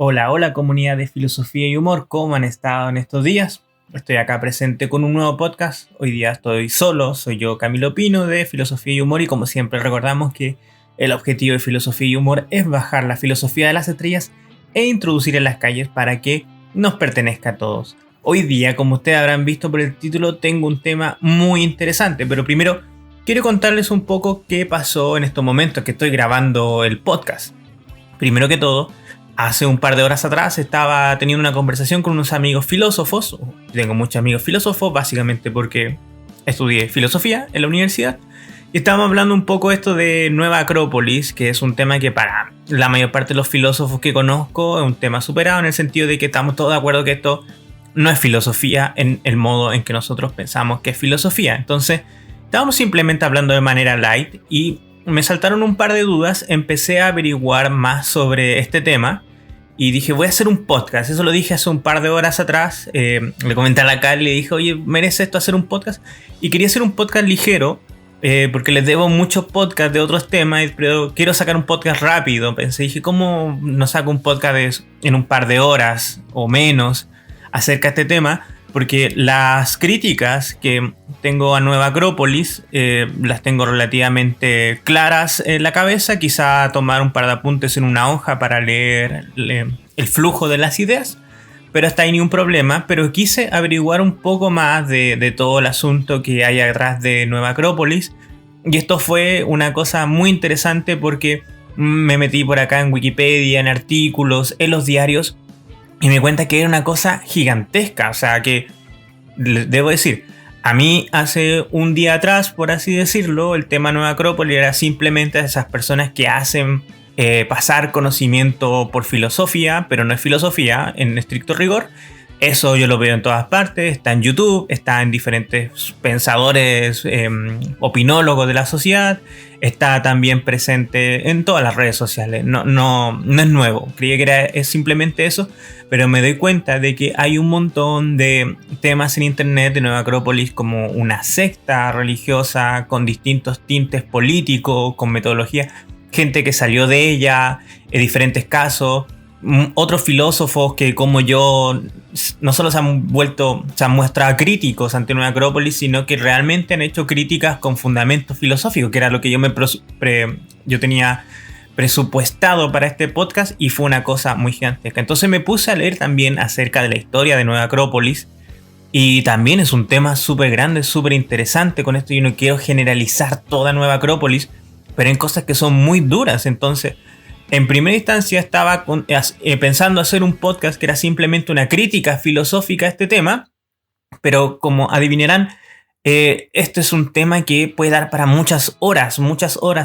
Hola, hola comunidad de filosofía y humor, ¿cómo han estado en estos días? Estoy acá presente con un nuevo podcast. Hoy día estoy solo, soy yo Camilo Pino de Filosofía y Humor y como siempre recordamos que el objetivo de Filosofía y Humor es bajar la filosofía de las estrellas e introducir en las calles para que nos pertenezca a todos. Hoy día, como ustedes habrán visto por el título, tengo un tema muy interesante, pero primero quiero contarles un poco qué pasó en estos momentos que estoy grabando el podcast. Primero que todo, hace un par de horas atrás estaba teniendo una conversación con unos amigos filósofos. Tengo muchos amigos filósofos, básicamente porque estudié filosofía en la universidad. Y estábamos hablando un poco esto de Nueva Acrópolis, que es un tema que para la mayor parte de los filósofos que conozco es un tema superado en el sentido de que estamos todos de acuerdo que esto no es filosofía en el modo en que nosotros pensamos que es filosofía. Entonces, estábamos simplemente hablando de manera light y me saltaron un par de dudas. Empecé a averiguar más sobre este tema y dije, voy a hacer un podcast. Eso lo dije hace un par de horas atrás. Le comenté a la Cal y le dije, oye, ¿merece esto hacer un podcast? Y quería hacer un podcast ligero, porque les debo muchos podcasts de otros temas, pero quiero sacar un podcast rápido. Dije, ¿cómo no saco un podcast en un par de horas o menos acerca de este tema? Porque las críticas que tengo a Nueva Acrópolis las tengo relativamente claras en la cabeza. Quizá tomar un par de apuntes en una hoja para leer el flujo de las ideas. Pero hasta ahí ni un problema. Pero quise averiguar un poco más de todo el asunto que hay atrás de Nueva Acrópolis. Y esto fue una cosa muy interesante porque me metí por acá en Wikipedia, en artículos, en los diarios. Y me di cuenta que era una cosa gigantesca. O sea que, debo decir, a mí hace un día atrás, por así decirlo, el tema Nueva Acrópolis era simplemente esas personas que hacen pasar conocimiento por filosofía, pero no es filosofía en estricto rigor. Eso yo lo veo en todas partes, está en YouTube, está en diferentes pensadores, opinólogos de la sociedad, está también presente en todas las redes sociales. No es nuevo, creía que es simplemente eso, pero me doy cuenta de que hay un montón de temas en internet de Nueva Acrópolis como una secta religiosa con distintos tintes políticos, con metodología, gente que salió de ella, en diferentes casos. Otros filósofos que como yo no solo se han mostrado críticos ante Nueva Acrópolis, sino que realmente han hecho críticas con fundamentos filosóficos, que era lo que yo tenía presupuestado para este podcast, y fue una cosa muy gigantesca. Entonces me puse a leer también acerca de la historia de Nueva Acrópolis, y también es un tema súper grande, súper interesante. Con esto yo no quiero generalizar toda Nueva Acrópolis, pero hay cosas que son muy duras. Entonces, en primera instancia estaba pensando hacer un podcast que era simplemente una crítica filosófica a este tema, pero como adivinarán, este es un tema que puede dar para muchas horas.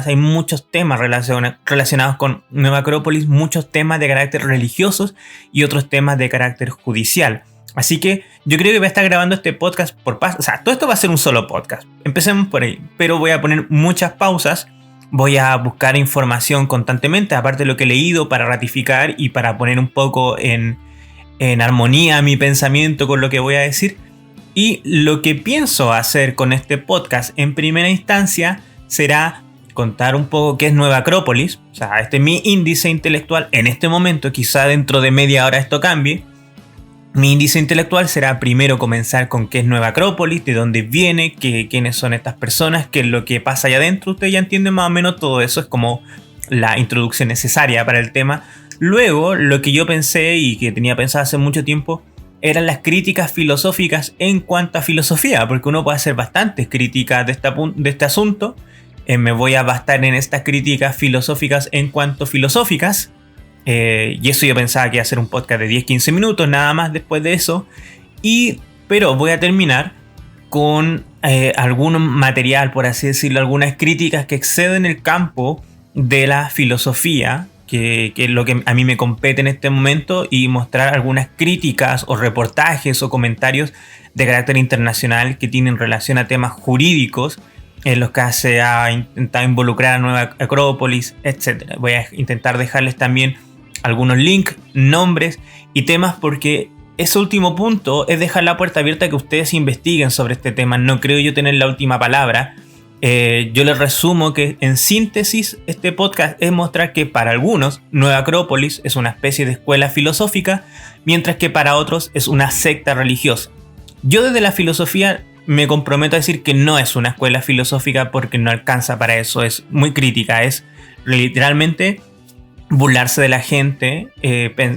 Hay muchos temas relacionados con Nueva Acrópolis, muchos temas de carácter religiosos y otros temas de carácter judicial. Así que yo creo que voy a estar grabando este podcast por pasos. O sea, todo esto va a ser un solo podcast. Empecemos por ahí, pero voy a poner muchas pausas. Voy a buscar información constantemente, aparte de lo que he leído, para ratificar y para poner un poco en armonía mi pensamiento con lo que voy a decir. Y lo que pienso hacer con este podcast en primera instancia será contar un poco qué es Nueva Acrópolis. O sea, este es mi índice intelectual en este momento. Quizá dentro de media hora esto cambie. Mi índice intelectual será primero comenzar con qué es Nueva Acrópolis, de dónde viene, quiénes son estas personas, qué es lo que pasa allá adentro. Ustedes ya entienden más o menos todo eso, es como la introducción necesaria para el tema. Luego, lo que yo pensé y que tenía pensado hace mucho tiempo eran las críticas filosóficas en cuanto a filosofía, porque uno puede hacer bastantes críticas de este asunto. Me voy a bastar en estas críticas filosóficas en cuanto filosóficas. Y eso yo pensaba que iba a ser un podcast de 10-15 minutos nada más después de eso. Pero voy a terminar con algún material, por así decirlo, algunas críticas que exceden el campo de la filosofía, que es lo que a mí me compete en este momento, y mostrar algunas críticas o reportajes o comentarios de carácter internacional que tienen relación a temas jurídicos en los que se ha intentado involucrar a Nueva Acrópolis, etc. Voy a intentar dejarles también algunos links, nombres y temas, porque ese último punto es dejar la puerta abierta a que ustedes investiguen sobre este tema. No creo yo tener la última palabra. Yo les resumo que en síntesis este podcast es mostrar que para algunos Nueva Acrópolis es una especie de escuela filosófica, mientras que para otros es una secta religiosa. Yo desde la filosofía me comprometo a decir que no es una escuela filosófica porque no alcanza para eso, es muy crítica, es literalmente burlarse de la gente,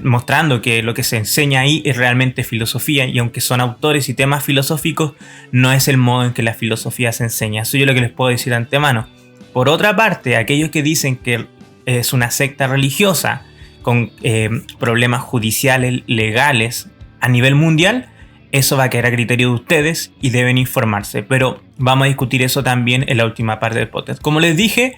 mostrando que lo que se enseña ahí es realmente filosofía, y aunque son autores y temas filosóficos, no es el modo en que la filosofía se enseña. Eso yo lo que les puedo decir de antemano. Por otra parte, aquellos que dicen que es una secta religiosa con problemas judiciales, legales a nivel mundial, eso va a quedar a criterio de ustedes y deben informarse. Pero vamos a discutir eso también en la última parte del podcast. Como les dije,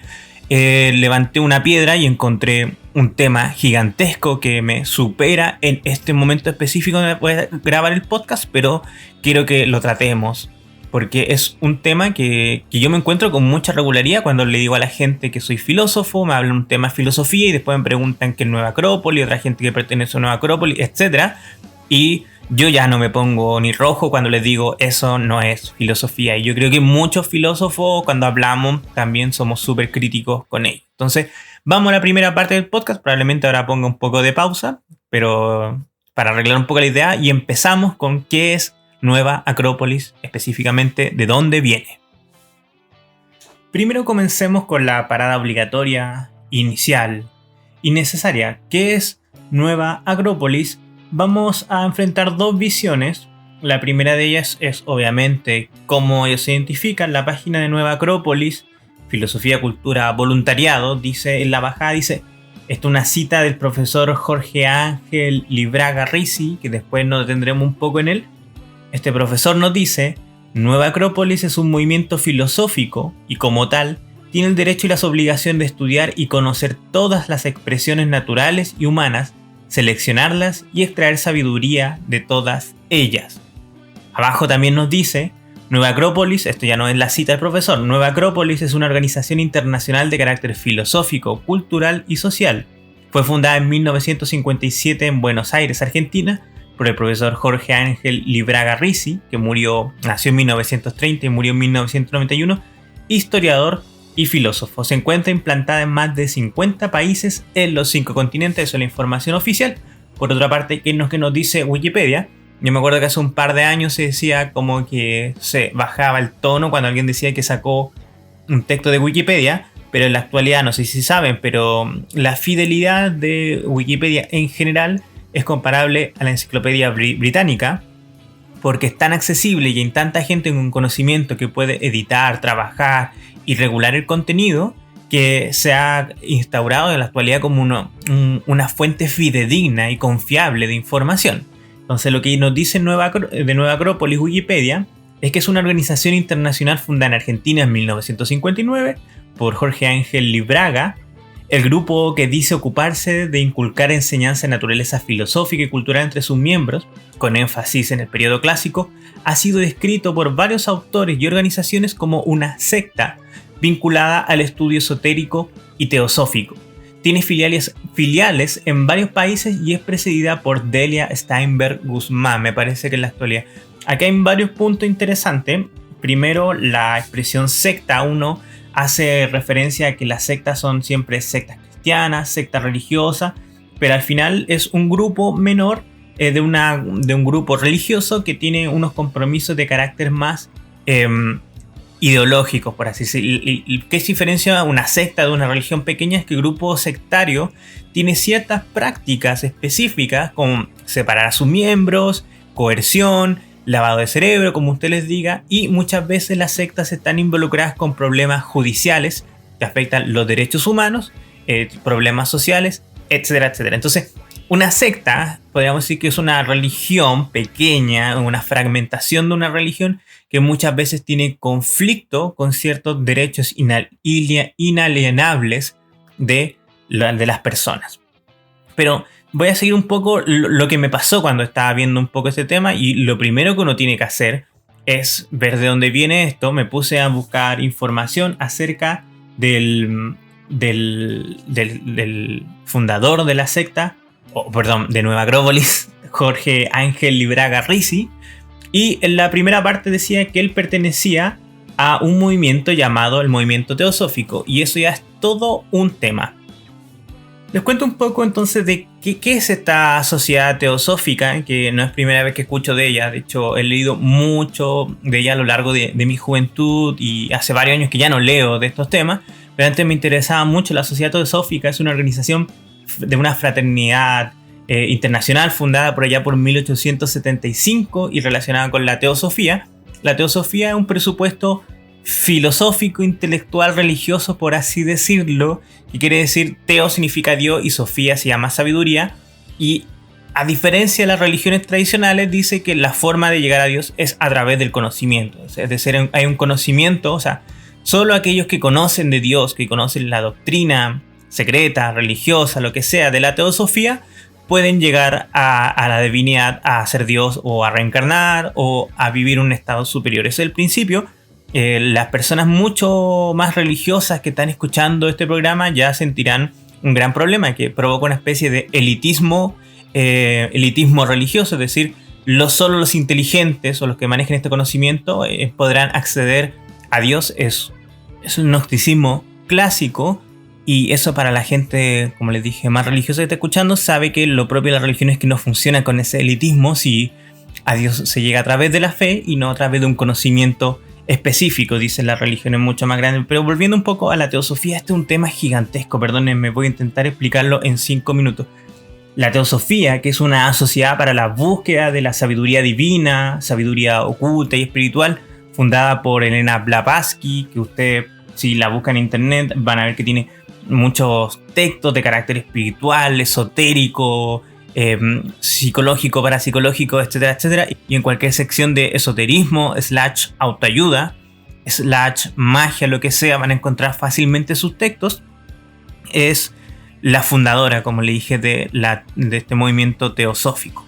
levanté una piedra y encontré un tema gigantesco que me supera en este momento específico donde voy a grabar el podcast, pero quiero que lo tratemos porque es un tema que yo me encuentro con mucha regularidad cuando le digo a la gente que soy filósofo, me hablan un tema de filosofía y después me preguntan qué es Nueva Acrópolis, otra gente que pertenece a Nueva Acrópolis, etc. Y yo ya no me pongo ni rojo cuando les digo eso no es filosofía. Y yo creo que muchos filósofos cuando hablamos también somos súper críticos con ello. Entonces vamos a la primera parte del podcast. Probablemente ahora ponga un poco de pausa, pero para arreglar un poco la idea. Y empezamos con qué es Nueva Acrópolis, específicamente de dónde viene. Primero comencemos con la parada obligatoria, inicial y necesaria. ¿Qué es Nueva Acrópolis? Vamos a enfrentar dos visiones. La primera de ellas es obviamente cómo ellos se identifican. La página de Nueva Acrópolis, Filosofía, Cultura, Voluntariado, dice en la bajada, dice, esta es una cita del profesor Jorge Ángel Libraga Risi, que después nos detendremos un poco en él. Este profesor nos dice, Nueva Acrópolis es un movimiento filosófico y como tal, tiene el derecho y las obligaciones de estudiar y conocer todas las expresiones naturales y humanas, seleccionarlas y extraer sabiduría de todas ellas. Abajo también nos dice, Nueva Acrópolis, esto ya no es la cita del profesor, Nueva Acrópolis es una organización internacional de carácter filosófico, cultural y social. Fue fundada en 1957 en Buenos Aires, Argentina, por el profesor Jorge Ángel Libraga Risi, que nació en 1930 y murió en 1991, historiador y filósofo. Se encuentra implantada en más de 50 países en los 5 continentes, eso es la información oficial. Por otra parte, ¿qué es lo que nos dice Wikipedia? Yo me acuerdo que hace un par de años se decía como que se bajaba el tono cuando alguien decía que sacó un texto de Wikipedia, pero en la actualidad, no sé si saben, pero la fidelidad de Wikipedia en general es comparable a la enciclopedia británica, porque es tan accesible y hay tanta gente con conocimiento que puede editar, trabajar y regular el contenido, que se ha instaurado en la actualidad como una fuente fidedigna y confiable de información. Entonces lo que nos dice de Nueva Acrópolis Wikipedia es que es una organización internacional fundada en Argentina en 1959 por Jorge Ángel Libraga, el grupo que dice ocuparse de inculcar enseñanza de naturaleza filosófica y cultural entre sus miembros, con énfasis en el periodo clásico, ha sido descrito por varios autores y organizaciones como una secta vinculada al estudio esotérico y teosófico. Tiene filiales en varios países y es presidida por Delia Steinberg Guzmán, me parece que en la actualidad. Aquí hay varios puntos interesantes. Primero, la expresión secta. Uno hace referencia a que las sectas son siempre sectas cristianas, sectas religiosas, pero al final es un grupo menor de un grupo religioso que tiene unos compromisos de carácter más ideológicos, por así decirlo. ¿Qué diferencia una secta de una religión pequeña? Es que el grupo sectario tiene ciertas prácticas específicas como separar a sus miembros, coerción, lavado de cerebro, como usted les diga, y muchas veces las sectas están involucradas con problemas judiciales que afectan los derechos humanos, problemas sociales, etcétera, etcétera. Entonces, una secta, podríamos decir que es una religión pequeña, una fragmentación de una religión que muchas veces tiene conflicto con ciertos derechos inalienables de las personas. Pero voy a seguir un poco lo que me pasó cuando estaba viendo un poco este tema, y lo primero que uno tiene que hacer es ver de dónde viene esto. Me puse a buscar información acerca del fundador de la secta, de Nueva Acrópolis, Jorge Ángel Libraga Risi, y en la primera parte decía que él pertenecía a un movimiento llamado el movimiento teosófico, y eso ya es todo un tema. Les cuento un poco entonces de qué es esta sociedad teosófica, que no es primera vez que escucho de ella. De hecho, he leído mucho de ella a lo largo de mi juventud, y hace varios años que ya no leo de estos temas, pero antes me interesaba mucho. La sociedad teosófica es una organización de una fraternidad internacional fundada por allá por 1875 y relacionada con la teosofía. La teosofía es un presupuesto filosófico, intelectual, religioso, por así decirlo, que quiere decir teo significa Dios y sofía se llama sabiduría, y a diferencia de las religiones tradicionales dice que la forma de llegar a Dios es a través del conocimiento. Es decir, hay un conocimiento, o sea, solo aquellos que conocen de Dios, que conocen la doctrina secreta, religiosa, lo que sea de la teosofía, pueden llegar a la divinidad, a ser Dios o a reencarnar o a vivir un estado superior. Ese es el principio. Las personas mucho más religiosas que están escuchando este programa ya sentirán un gran problema que provoca una especie de elitismo religioso, es decir, solo los inteligentes o los que manejen este conocimiento podrán acceder a Dios. Es un gnosticismo clásico, y eso para la gente, como les dije, más religiosa que está escuchando, sabe que lo propio de la religión es que no funciona con ese elitismo si a Dios se llega a través de la fe y no a través de un conocimiento específico. Dicen las religiones mucho más grandes. Pero volviendo un poco a la teosofía, este es un tema gigantesco, perdónenme, voy a intentar explicarlo en 5 minutos. La teosofía, que es una sociedad para la búsqueda de la sabiduría divina, sabiduría oculta y espiritual, fundada por Elena Blavatsky, que usted, si la busca en internet, van a ver que tiene muchos textos de carácter espiritual, esotérico, psicológico, parapsicológico, etcétera, etcétera. Y en cualquier sección de esoterismo, / autoayuda, / magia, lo que sea, van a encontrar fácilmente sus textos. Es la fundadora, como le dije, de este movimiento teosófico.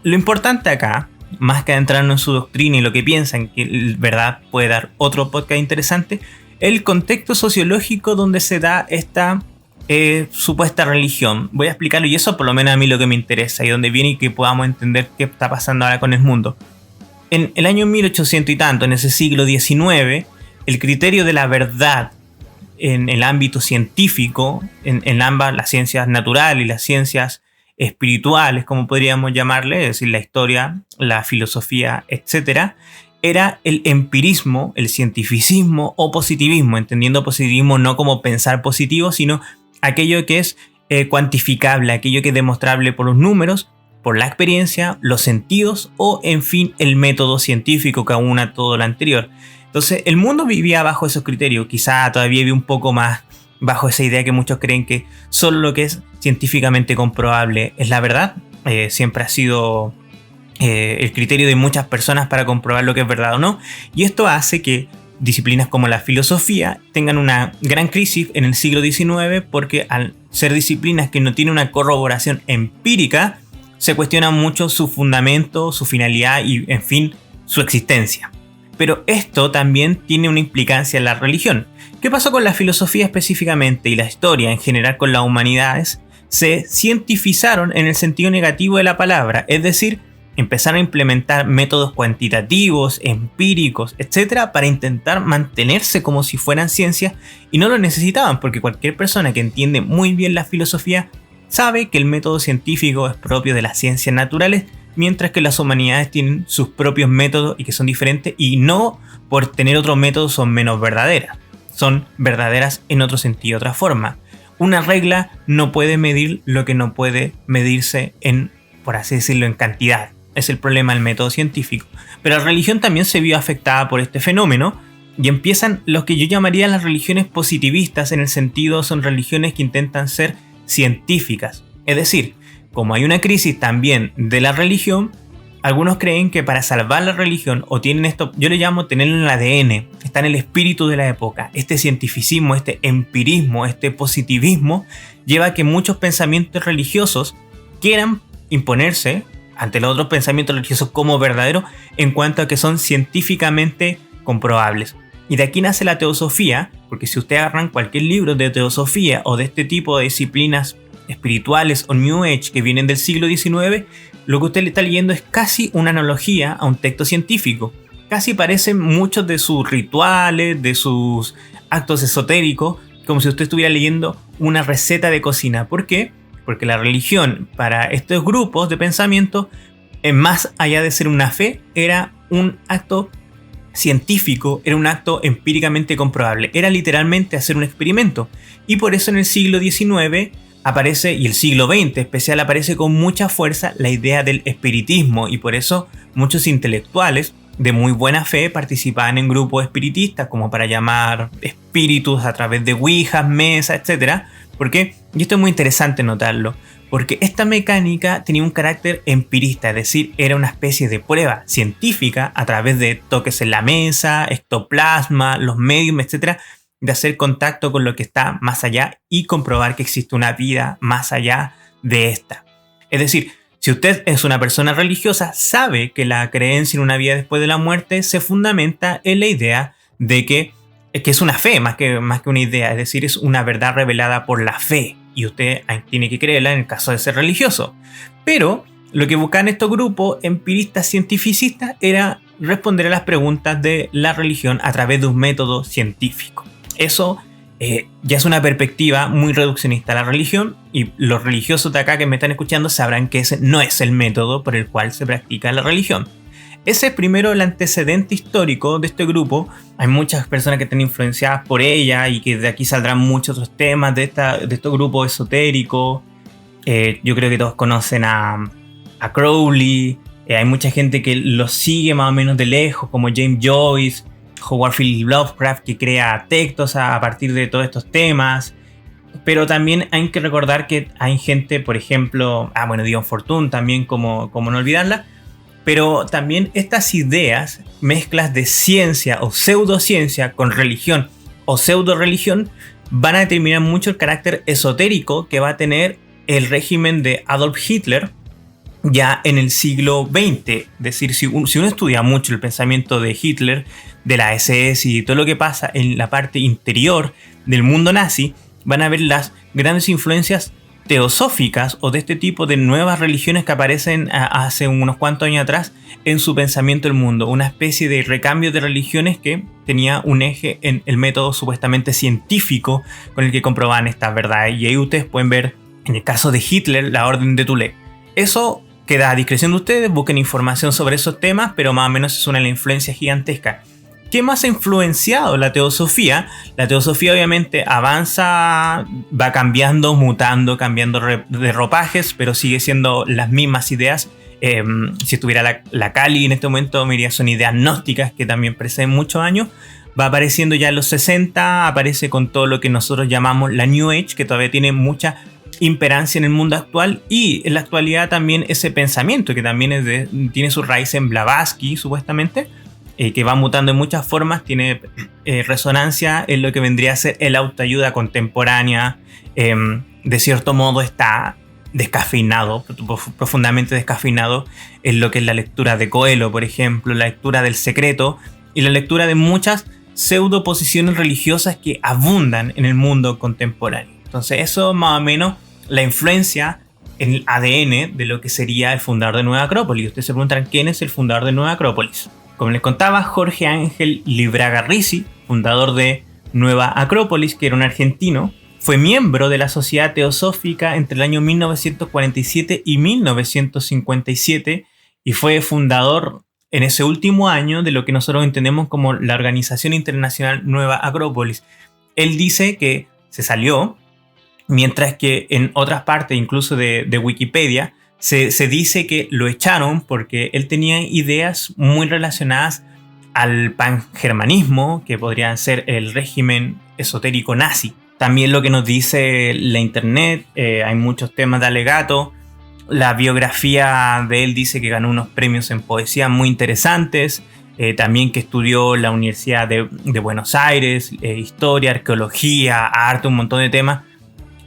Lo importante acá, más que adentrarnos en su doctrina y lo que piensan, que verdad puede dar otro podcast interesante, el contexto sociológico donde se da esta supuesta religión. Voy a explicarlo, y eso por lo menos a mí lo que me interesa y donde viene, y que podamos entender qué está pasando ahora con el mundo. En el año 1800 y tanto, en ese siglo XIX, el criterio de la verdad en el ámbito científico, en ambas, las ciencias naturales y las ciencias espirituales, como podríamos llamarle, es decir, la historia, la filosofía, etc., era el empirismo, el cientificismo o positivismo, entendiendo positivismo no como pensar positivo, sino aquello que es cuantificable, aquello que es demostrable por los números, por la experiencia, los sentidos o, en fin, el método científico que aúna todo lo anterior. Entonces, el mundo vivía bajo esos criterios, quizá todavía vive un poco más bajo esa idea que muchos creen que solo lo que es científicamente comprobable es la verdad. Siempre ha sido el criterio de muchas personas para comprobar lo que es verdad o no, y esto hace que disciplinas como la filosofía tengan una gran crisis en el siglo XIX, porque al ser disciplinas que no tienen una corroboración empírica, se cuestiona mucho su fundamento, su finalidad y, en fin, su existencia. Pero esto también tiene una implicancia en la religión. ¿Qué pasó con la filosofía específicamente y la historia en general con las humanidades? Se cientificaron en el sentido negativo de la palabra, es decir, empezaron a implementar métodos cuantitativos, empíricos, etc., para intentar mantenerse como si fueran ciencias, y no lo necesitaban, porque cualquier persona que entiende muy bien la filosofía sabe que el método científico es propio de las ciencias naturales, mientras que las humanidades tienen sus propios métodos y que son diferentes, y no por tener otro método son menos verdaderas, son verdaderas en otro sentido, otra forma. Una regla no puede medir lo que no puede medirse en, por así decirlo, en cantidad. Es el problema del método científico. Pero la religión también se vio afectada por este fenómeno, y empiezan lo que yo llamaría las religiones positivistas, en el sentido son religiones que intentan ser científicas. Es decir, como hay una crisis también de la religión, algunos creen que para salvar la religión, o tienen esto, yo le llamo tenerlo en el ADN, está en el espíritu de la época. Este cientificismo, este empirismo, este positivismo lleva a que muchos pensamientos religiosos quieran imponerse ante los otros pensamientos religiosos como verdaderos, en cuanto a que son científicamente comprobables. Y de aquí nace la teosofía, porque si ustedes agarran cualquier libro de teosofía o de este tipo de disciplinas espirituales o New Age que vienen del siglo XIX, lo que usted le está leyendo es casi una analogía a un texto científico. casi parecen muchos de sus rituales, de sus actos esotéricos, como si usted estuviera leyendo una receta de cocina. ¿Por qué? Porque la religión para estos grupos de pensamiento, más allá de ser una fe, era un acto científico, era un acto empíricamente comprobable, era literalmente hacer un experimento. Y por eso en el siglo XIX aparece, y el siglo XX especial, aparece con mucha fuerza la idea del espiritismo, y por eso muchos intelectuales de muy buena fe participaban en grupos espiritistas como para llamar espíritus a través de ouijas, mesas, etc. Porque, y esto es muy interesante notarlo, porque esta mecánica tenía un carácter empirista, es decir, era una especie de prueba científica a través de toques en la mesa, ectoplasma, los medium, etc., de hacer contacto con lo que está más allá y comprobar que existe una vida más allá de esta. Es decir, si usted es una persona religiosa, sabe que la creencia en una vida después de la muerte se fundamenta en la idea de que es una fe más que una idea, es decir, es una verdad revelada por la fe y usted tiene que creerla en el caso de ser religioso. Pero lo que buscaban estos grupos empiristas cientificistas era responder a las preguntas de la religión a través de un método científico. Eso ya es una perspectiva muy reduccionista a la religión, y los religiosos de acá que me están escuchando sabrán que ese no es el método por el cual se practica la religión. Ese es primero el antecedente histórico de este grupo. Hay muchas personas que están influenciadas por ella y que de aquí saldrán muchos otros temas de estos grupos esotéricos. Yo creo que todos conocen a Crowley. Hay mucha gente que los sigue más o menos de lejos, como James Joyce, Howard Phillips Lovecraft, que crea textos a partir de todos estos temas. Pero también hay que recordar que hay gente, por ejemplo, Dion Fortune también, como no olvidarla. Pero también estas ideas, mezclas de ciencia o pseudociencia con religión o pseudo-religión, van a determinar mucho el carácter esotérico que va a tener el régimen de Adolf Hitler ya en el siglo XX. Es decir, si uno estudia mucho el pensamiento de Hitler, de la SS y todo lo que pasa en la parte interior del mundo nazi, van a ver las grandes influencias teosóficas o de este tipo de nuevas religiones que aparecen hace unos cuantos años atrás en su pensamiento del mundo. Una especie de recambio de religiones que tenía un eje en el método supuestamente científico con el que comprobaban estas verdades. Y ahí ustedes pueden ver, en el caso de Hitler, la Orden de Thule. Eso queda a discreción de ustedes, busquen información sobre esos temas, pero más o menos es una de las influencias gigantescas. ¿Qué más ha influenciado la teosofía? La teosofía obviamente avanza, va cambiando, mutando, cambiando de ropajes, pero sigue siendo las mismas ideas. Si estuviera la Kali en este momento, me diría son ideas gnósticas que también preceden muchos años. Va apareciendo ya en los 60, aparece con todo lo que nosotros llamamos la New Age, que todavía tiene mucha imperancia en el mundo actual, y en la actualidad también ese pensamiento que también tiene su raíz en Blavatsky supuestamente, que va mutando en muchas formas, tiene resonancia en lo que vendría a ser el autoayuda contemporánea. De cierto modo está descafeinado, profundamente descafeinado en lo que es la lectura de Coelho, por ejemplo, la lectura del Secreto y la lectura de muchas pseudo posiciones religiosas que abundan en el mundo contemporáneo. Entonces eso más o menos la influencia en el ADN de lo que sería el fundador de Nueva Acrópolis. Ustedes se preguntarán quién es el fundador de Nueva Acrópolis. Como les contaba, Jorge Ángel Libraga Risi, fundador de Nueva Acrópolis, que era un argentino, fue miembro de la Sociedad Teosófica entre el año 1947 y 1957 y fue fundador en ese último año de lo que nosotros entendemos como la Organización Internacional Nueva Acrópolis. Él dice que se salió, mientras que en otras partes, incluso de Wikipedia, se dice que lo echaron porque él tenía ideas muy relacionadas al pangermanismo, que podría ser el régimen esotérico nazi. También lo que nos dice la internet, hay muchos temas de alegato. La biografía de él dice que ganó unos premios en poesía muy interesantes, también que estudió en la Universidad de Buenos Aires, historia, arqueología, arte, un montón de temas.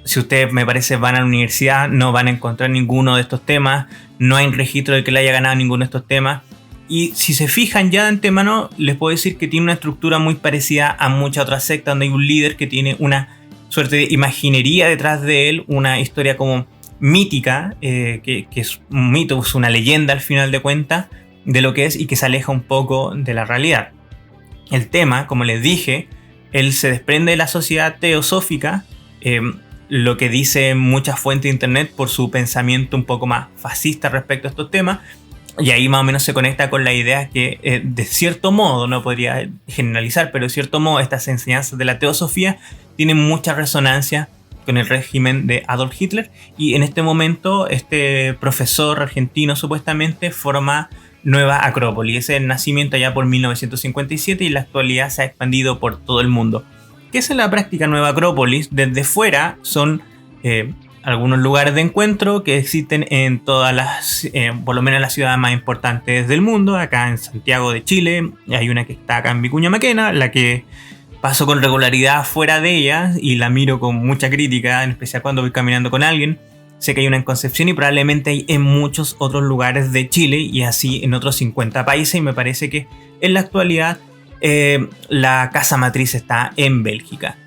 Si ustedes, me parece, van a la universidad, no van a encontrar ninguno de estos temas, no hay registro de que le haya ganado ninguno de estos temas. Y si se fijan ya de antemano, les puedo decir que tiene una estructura muy parecida a muchas otras sectas, donde hay un líder que tiene una suerte de imaginería detrás de él, una historia como mítica, que es un mito, es una leyenda al final de cuentas, de lo que es y que se aleja un poco de la realidad. El tema, como les dije, él se desprende de la sociedad teosófica, lo que dicen muchas fuentes de internet por su pensamiento un poco más fascista respecto a estos temas, y ahí más o menos se conecta con la idea que de cierto modo, no podría generalizar, pero de cierto modo estas enseñanzas de la teosofía tienen mucha resonancia con el régimen de Adolf Hitler, y en este momento este profesor argentino supuestamente forma Nueva Acrópolis. Ese es el nacimiento allá por 1957 y en la actualidad se ha expandido por todo el mundo. ¿Qué es en la práctica Nueva Acrópolis? Desde fuera son algunos lugares de encuentro que existen en todas las, por lo menos las ciudades más importantes del mundo. Acá en Santiago de Chile hay una que está acá en Vicuña Maquena, la que paso con regularidad fuera de ella y la miro con mucha crítica, en especial cuando voy caminando con alguien. Sé que hay una en Concepción y probablemente hay en muchos otros lugares de Chile y así en otros 50 países, y me parece que en la actualidad la casa matriz está en Bélgica.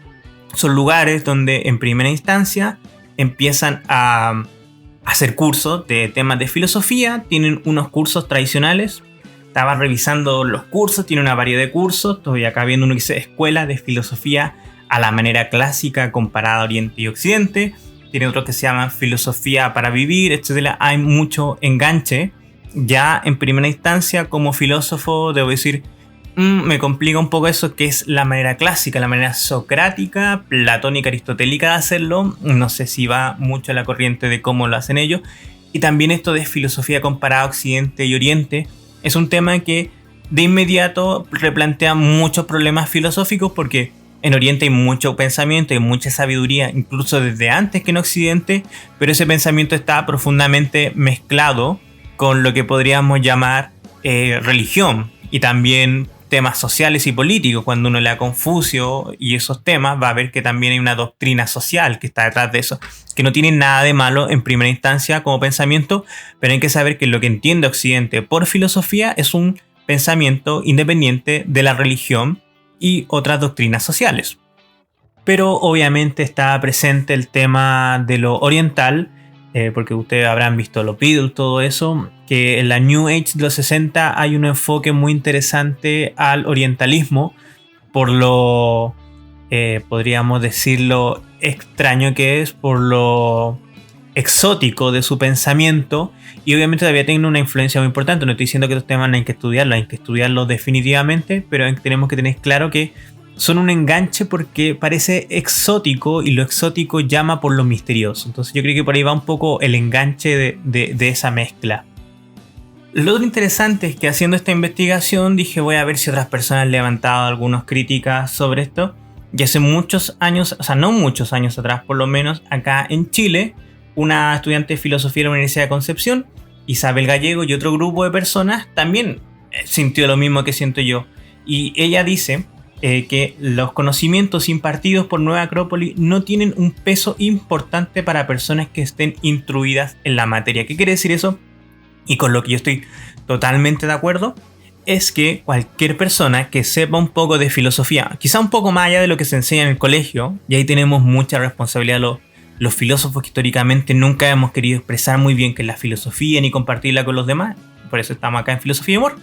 Son lugares donde en primera instancia empiezan a hacer cursos de temas de filosofía, tienen unos cursos tradicionales. Estaba revisando los cursos, tiene una variedad de cursos, estoy acá viendo uno que dice Escuela de Filosofía a la manera clásica comparada a Oriente y Occidente. Tiene otro que se llama Filosofía para Vivir, etc. Hay mucho enganche. Ya en primera instancia, como filósofo, debo decir, me complica un poco eso, que es la manera clásica, la manera socrática, platónica, aristotélica de hacerlo. No sé si va mucho a la corriente de cómo lo hacen ellos. Y también esto de filosofía comparada a Occidente y Oriente es un tema que de inmediato replantea muchos problemas filosóficos, porque en Oriente hay mucho pensamiento, hay mucha sabiduría, incluso desde antes que en Occidente, pero ese pensamiento está profundamente mezclado con lo que podríamos llamar religión y también temas sociales y políticos. Cuando uno lea Confucio y esos temas, va a ver que también hay una doctrina social que está detrás de eso, que no tiene nada de malo en primera instancia como pensamiento, pero hay que saber que lo que entiende Occidente por filosofía es un pensamiento independiente de la religión y otras doctrinas sociales. Pero obviamente está presente el tema de lo oriental, porque ustedes habrán visto los Beatles, todo eso, que en la New Age de los 60 hay un enfoque muy interesante al orientalismo, por lo, podríamos decirlo, extraño que es, por lo exótico de su pensamiento, y obviamente todavía tiene una influencia muy importante. No estoy diciendo que estos temas no hay que estudiarlos definitivamente, pero tenemos que tener claro que son un enganche porque parece exótico y lo exótico llama por lo misterioso. Entonces yo creo que por ahí va un poco el enganche de esa mezcla. Lo otro interesante es que haciendo esta investigación dije, voy a ver si otras personas han levantado algunas críticas sobre esto. Y hace muchos años, o sea, no muchos años atrás por lo menos, acá en Chile, una estudiante de filosofía de la Universidad de Concepción, Isabel Gallego, y otro grupo de personas también sintió lo mismo que siento yo. Y ella dice que los conocimientos impartidos por Nueva Acrópolis no tienen un peso importante para personas que estén instruidas en la materia. ¿Qué quiere decir eso? Y con lo que yo estoy totalmente de acuerdo, es que cualquier persona que sepa un poco de filosofía, quizá un poco más allá de lo que se enseña en el colegio, y ahí tenemos mucha responsabilidad los filósofos que históricamente nunca hemos querido expresar muy bien qué es la filosofía ni compartirla con los demás, por eso estamos acá en Filosofía y Humor.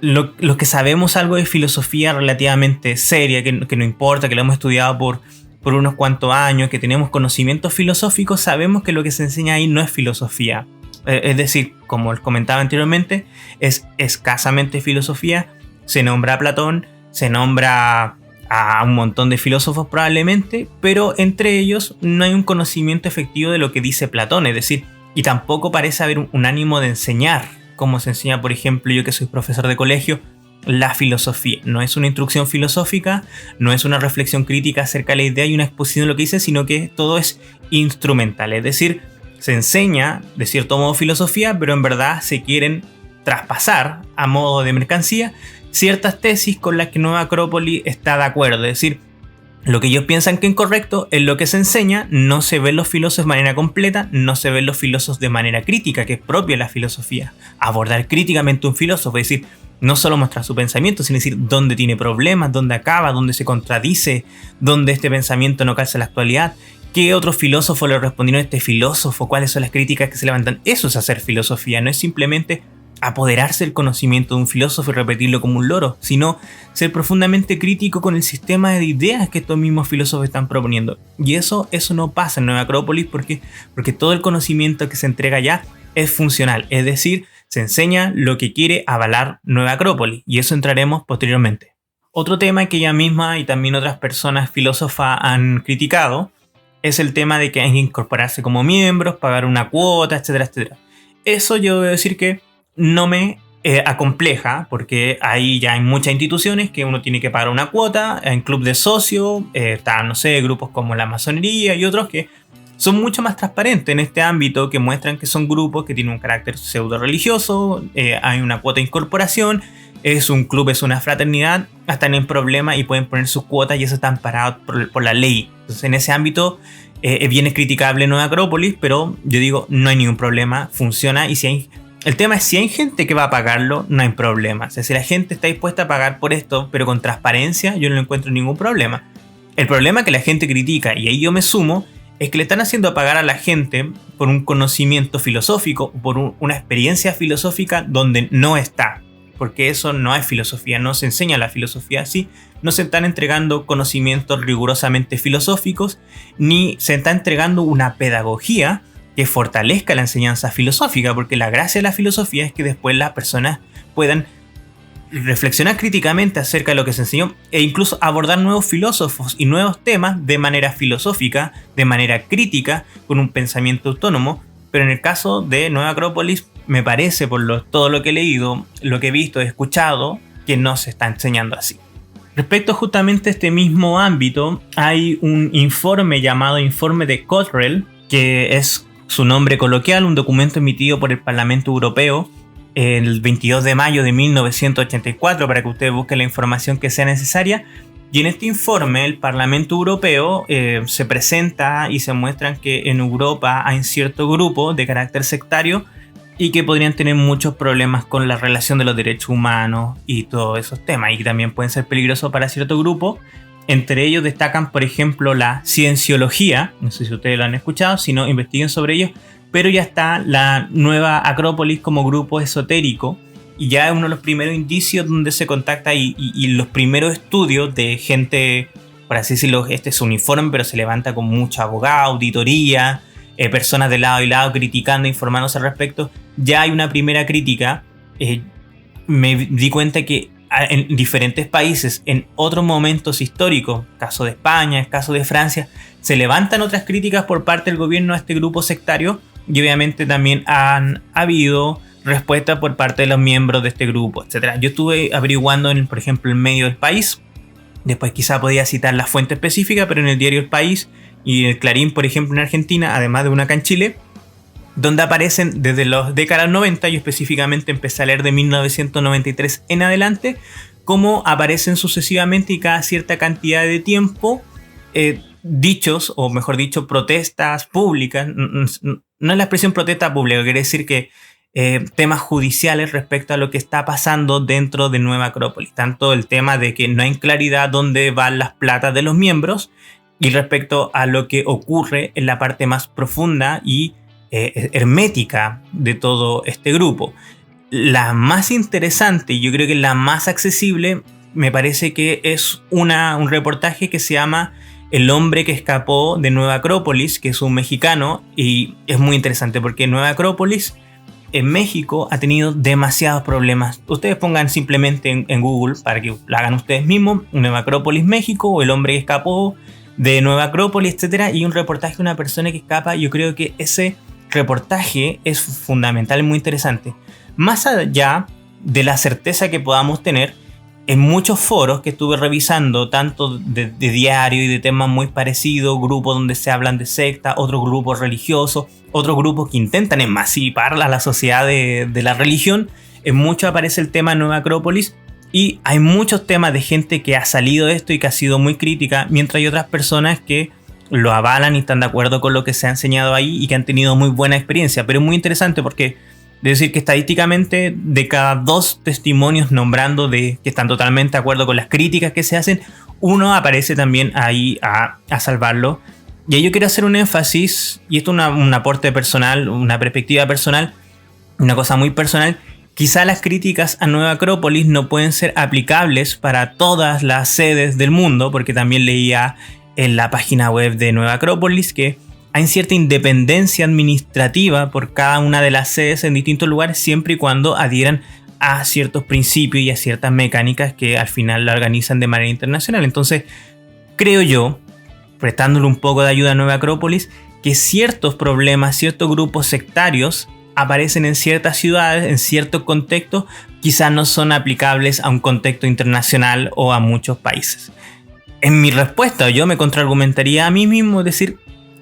Los que sabemos algo de filosofía relativamente seria, que no importa, que lo hemos estudiado por unos cuantos años, que tenemos conocimientos filosóficos, sabemos que lo que se enseña ahí no es filosofía. Es decir, como comentaba anteriormente, es escasamente filosofía. Se nombra a Platón, se nombra a un montón de filósofos probablemente, pero entre ellos no hay un conocimiento efectivo de lo que dice Platón, es decir, y tampoco parece haber un ánimo de enseñar, como se enseña, por ejemplo, yo que soy profesor de colegio, la filosofía. No es una instrucción filosófica, no es una reflexión crítica acerca de la idea y una exposición de lo que dice, sino que todo es instrumental, es decir, se enseña de cierto modo filosofía, pero en verdad se quieren traspasar a modo de mercancía ciertas tesis con las que Nueva Acrópolis está de acuerdo. Es decir, lo que ellos piensan que es incorrecto es lo que se enseña, no se ven los filósofos de manera completa, no se ven los filósofos de manera crítica, que es propia de la filosofía. Abordar críticamente un filósofo, es decir, no solo mostrar su pensamiento, sino decir dónde tiene problemas, dónde acaba, dónde se contradice, dónde este pensamiento no calza en la actualidad. ¿Qué otros filósofos le respondieron a este filósofo? ¿Cuáles son las críticas que se levantan? Eso es hacer filosofía, no es simplemente apoderarse del conocimiento de un filósofo y repetirlo como un loro, sino ser profundamente crítico con el sistema de ideas que estos mismos filósofos están proponiendo. Y eso no pasa en Nueva Acrópolis porque todo el conocimiento que se entrega allá es funcional, es decir, se enseña lo que quiere avalar Nueva Acrópolis, y eso entraremos posteriormente. Otro tema que ella misma y también otras personas filósofas han criticado es el tema de que hay que incorporarse como miembros, pagar una cuota, etcétera, etcétera. Eso yo debo decir que no me acompleja, porque ahí ya hay muchas instituciones que uno tiene que pagar una cuota, en club de socio, están, no sé, grupos como la masonería y otros que son mucho más transparentes en este ámbito, que muestran que son grupos que tienen un carácter pseudo religioso, hay una cuota de incorporación, es un club, es una fraternidad, están en problemas y pueden poner sus cuotas y eso está amparado por la ley. Entonces en ese ámbito bien es criticable Nueva Acrópolis, pero yo digo, no hay ningún problema, funciona, y el tema es si hay gente que va a pagarlo, no hay problema. O sea, si la gente está dispuesta a pagar por esto, pero con transparencia, yo no encuentro ningún problema. El problema que la gente critica, y ahí yo me sumo, es que le están haciendo pagar a la gente por un conocimiento filosófico, por una experiencia filosófica donde no está. Porque eso no es filosofía, no se enseña la filosofía así, no se están entregando conocimientos rigurosamente filosóficos, ni se está entregando una pedagogía que fortalezca la enseñanza filosófica, porque la gracia de la filosofía es que después las personas puedan reflexionar críticamente acerca de lo que se enseñó e incluso abordar nuevos filósofos y nuevos temas de manera filosófica, de manera crítica, con un pensamiento autónomo. Pero en el caso de Nueva Acrópolis, me parece, por todo lo que he leído, lo que he visto, he escuchado, que no se está enseñando así. Respecto justamente a este mismo ámbito, hay un informe llamado Informe de Cottrell, que es su nombre coloquial, un documento emitido por el Parlamento Europeo el 22 de mayo de 1984, para que ustedes busquen la información que sea necesaria. Y en este informe el Parlamento Europeo se presenta y se muestran que en Europa hay ciertos grupos de carácter sectario y que podrían tener muchos problemas con la relación de los derechos humanos y todos esos temas, y que también pueden ser peligrosos para ciertos grupos. Entre ellos destacan, por ejemplo, la cienciología, no sé si ustedes lo han escuchado, si no, investiguen sobre ello, pero ya está la Nueva Acrópolis como grupo esotérico, y ya es uno de los primeros indicios donde se contacta y los primeros estudios de gente, por así decirlo, este es un informe, pero se levanta con mucho abogado, auditoría, personas de lado y lado criticando, informándose al respecto. Ya hay una primera crítica. Me di cuenta que en diferentes países, en otros momentos históricos, caso de España, caso de Francia, se levantan otras críticas por parte del gobierno a este grupo sectario, y obviamente también han habido respuestas por parte de los miembros de este grupo, etc. Yo estuve averiguando, por ejemplo, el medio del País, después quizá podía citar la fuente específica, pero en el diario El País y el Clarín, por ejemplo, en Argentina, además de una acá en Chile, donde aparecen desde los décadas 90, yo específicamente empecé a leer de 1993 en adelante, cómo aparecen sucesivamente y cada cierta cantidad de tiempo dichos, o mejor dicho, protestas públicas. No es la expresión protesta pública, quiere decir que temas judiciales respecto a lo que está pasando dentro de Nueva Acrópolis, tanto el tema de que no hay claridad dónde van las platas de los miembros, y respecto a lo que ocurre en la parte más profunda y hermética de todo este grupo. La más interesante, y yo creo que la más accesible, me parece que es un reportaje que se llama El hombre que escapó de Nueva Acrópolis, que es un mexicano, y es muy interesante porque Nueva Acrópolis en México ha tenido demasiados problemas. Ustedes pongan simplemente en Google, para que lo hagan ustedes mismos, Nueva Acrópolis México, o El hombre que escapó de Nueva Acrópolis, etcétera, y un reportaje de una persona que escapa. Yo creo que ese reportaje es fundamental y muy interesante. Más allá de la certeza que podamos tener, en muchos foros que estuve revisando, tanto de diario y de temas muy parecidos, grupos donde se hablan de secta, otros grupos religiosos, otros grupos que intentan emancipar a la sociedad de la religión, en mucho aparece el tema Nueva Acrópolis, y hay muchos temas de gente que ha salido de esto y que ha sido muy crítica, mientras hay otras personas que lo avalan y están de acuerdo con lo que se ha enseñado ahí y que han tenido muy buena experiencia. Pero es muy interesante porque de decir que estadísticamente de cada 2 testimonios nombrando de que están totalmente de acuerdo con las críticas que se hacen, uno aparece también ahí a salvarlo. Y ahí yo quiero hacer un énfasis, y esto es un aporte personal, una perspectiva personal, una cosa muy personal, Quizá las críticas a Nueva Acrópolis no pueden ser aplicables para todas las sedes del mundo, porque también leía en la página web de Nueva Acrópolis que hay cierta independencia administrativa por cada una de las sedes en distintos lugares, siempre y cuando adhieran a ciertos principios y a ciertas mecánicas que al final la organizan de manera internacional. Entonces, creo yo, prestándole un poco de ayuda a Nueva Acrópolis, que ciertos problemas, ciertos grupos sectarios aparecen en ciertas ciudades, en ciertos contextos, quizás no son aplicables a un contexto internacional o a muchos países. En mi respuesta, yo me contraargumentaría a mí mismo, es decir,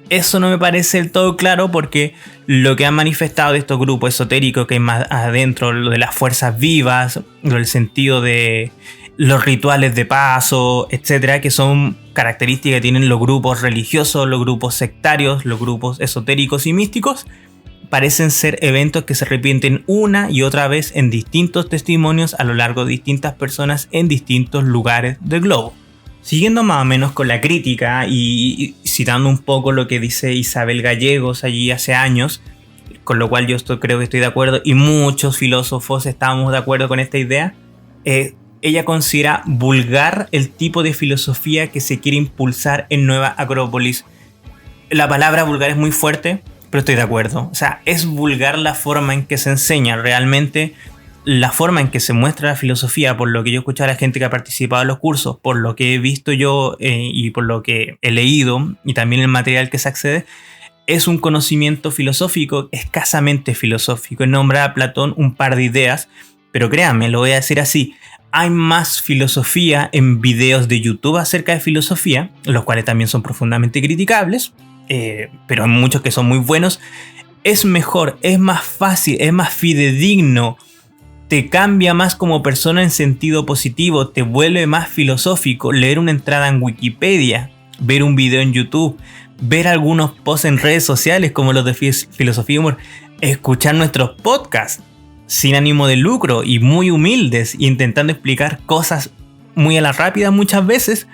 eso no me parece del todo claro, porque lo que han manifestado de estos grupos esotéricos que hay más adentro, lo de las fuerzas vivas, lo del sentido de los rituales de paso, etcétera, que son características que tienen los grupos religiosos, los grupos sectarios, los grupos esotéricos y místicos, parecen ser eventos que se repiten una y otra vez en distintos testimonios a lo largo de distintas personas en distintos lugares del globo. Siguiendo más o menos con la crítica y citando un poco lo que dice Isabel Gallegos allí hace años, con lo cual yo creo que estoy de acuerdo y muchos filósofos estamos de acuerdo con esta idea, ella considera vulgar el tipo de filosofía que se quiere impulsar en Nueva Acrópolis. La palabra vulgar es muy fuerte, pero estoy de acuerdo. O sea, es vulgar la forma en que se enseña. Realmente la forma en que se muestra la filosofía, por lo que yo he escuchado a la gente que ha participado en los cursos, por lo que he visto yo y por lo que he leído y también el material que se accede, es un conocimiento filosófico, escasamente filosófico. Nombra a Platón un par de ideas, pero créanme, lo voy a decir así, hay más filosofía en videos de YouTube acerca de filosofía, los cuales también son profundamente criticables, pero hay muchos que son muy buenos. Es mejor, es más fácil, es más fidedigno, te cambia más como persona en sentido positivo, te vuelve más filosófico leer una entrada en Wikipedia, ver un video en YouTube, ver algunos posts en redes sociales como los de Filosofía y Humor, escuchar nuestros podcasts sin ánimo de lucro y muy humildes, intentando explicar cosas muy a la rápida muchas veces.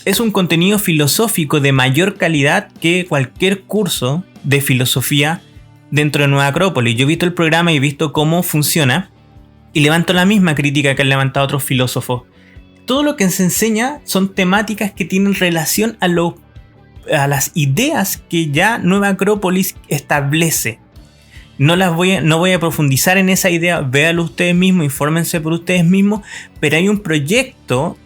Es un contenido filosófico de mayor calidad que cualquier curso de filosofía dentro de Nueva Acrópolis. Yo he visto el programa y he visto cómo funciona y levanto la misma crítica que han levantado otros filósofos. Todo lo que se enseña son temáticas que tienen relación a las ideas que ya Nueva Acrópolis establece. No voy a profundizar en esa idea, véanlo ustedes mismos, infórmense por ustedes mismos, pero hay un proyecto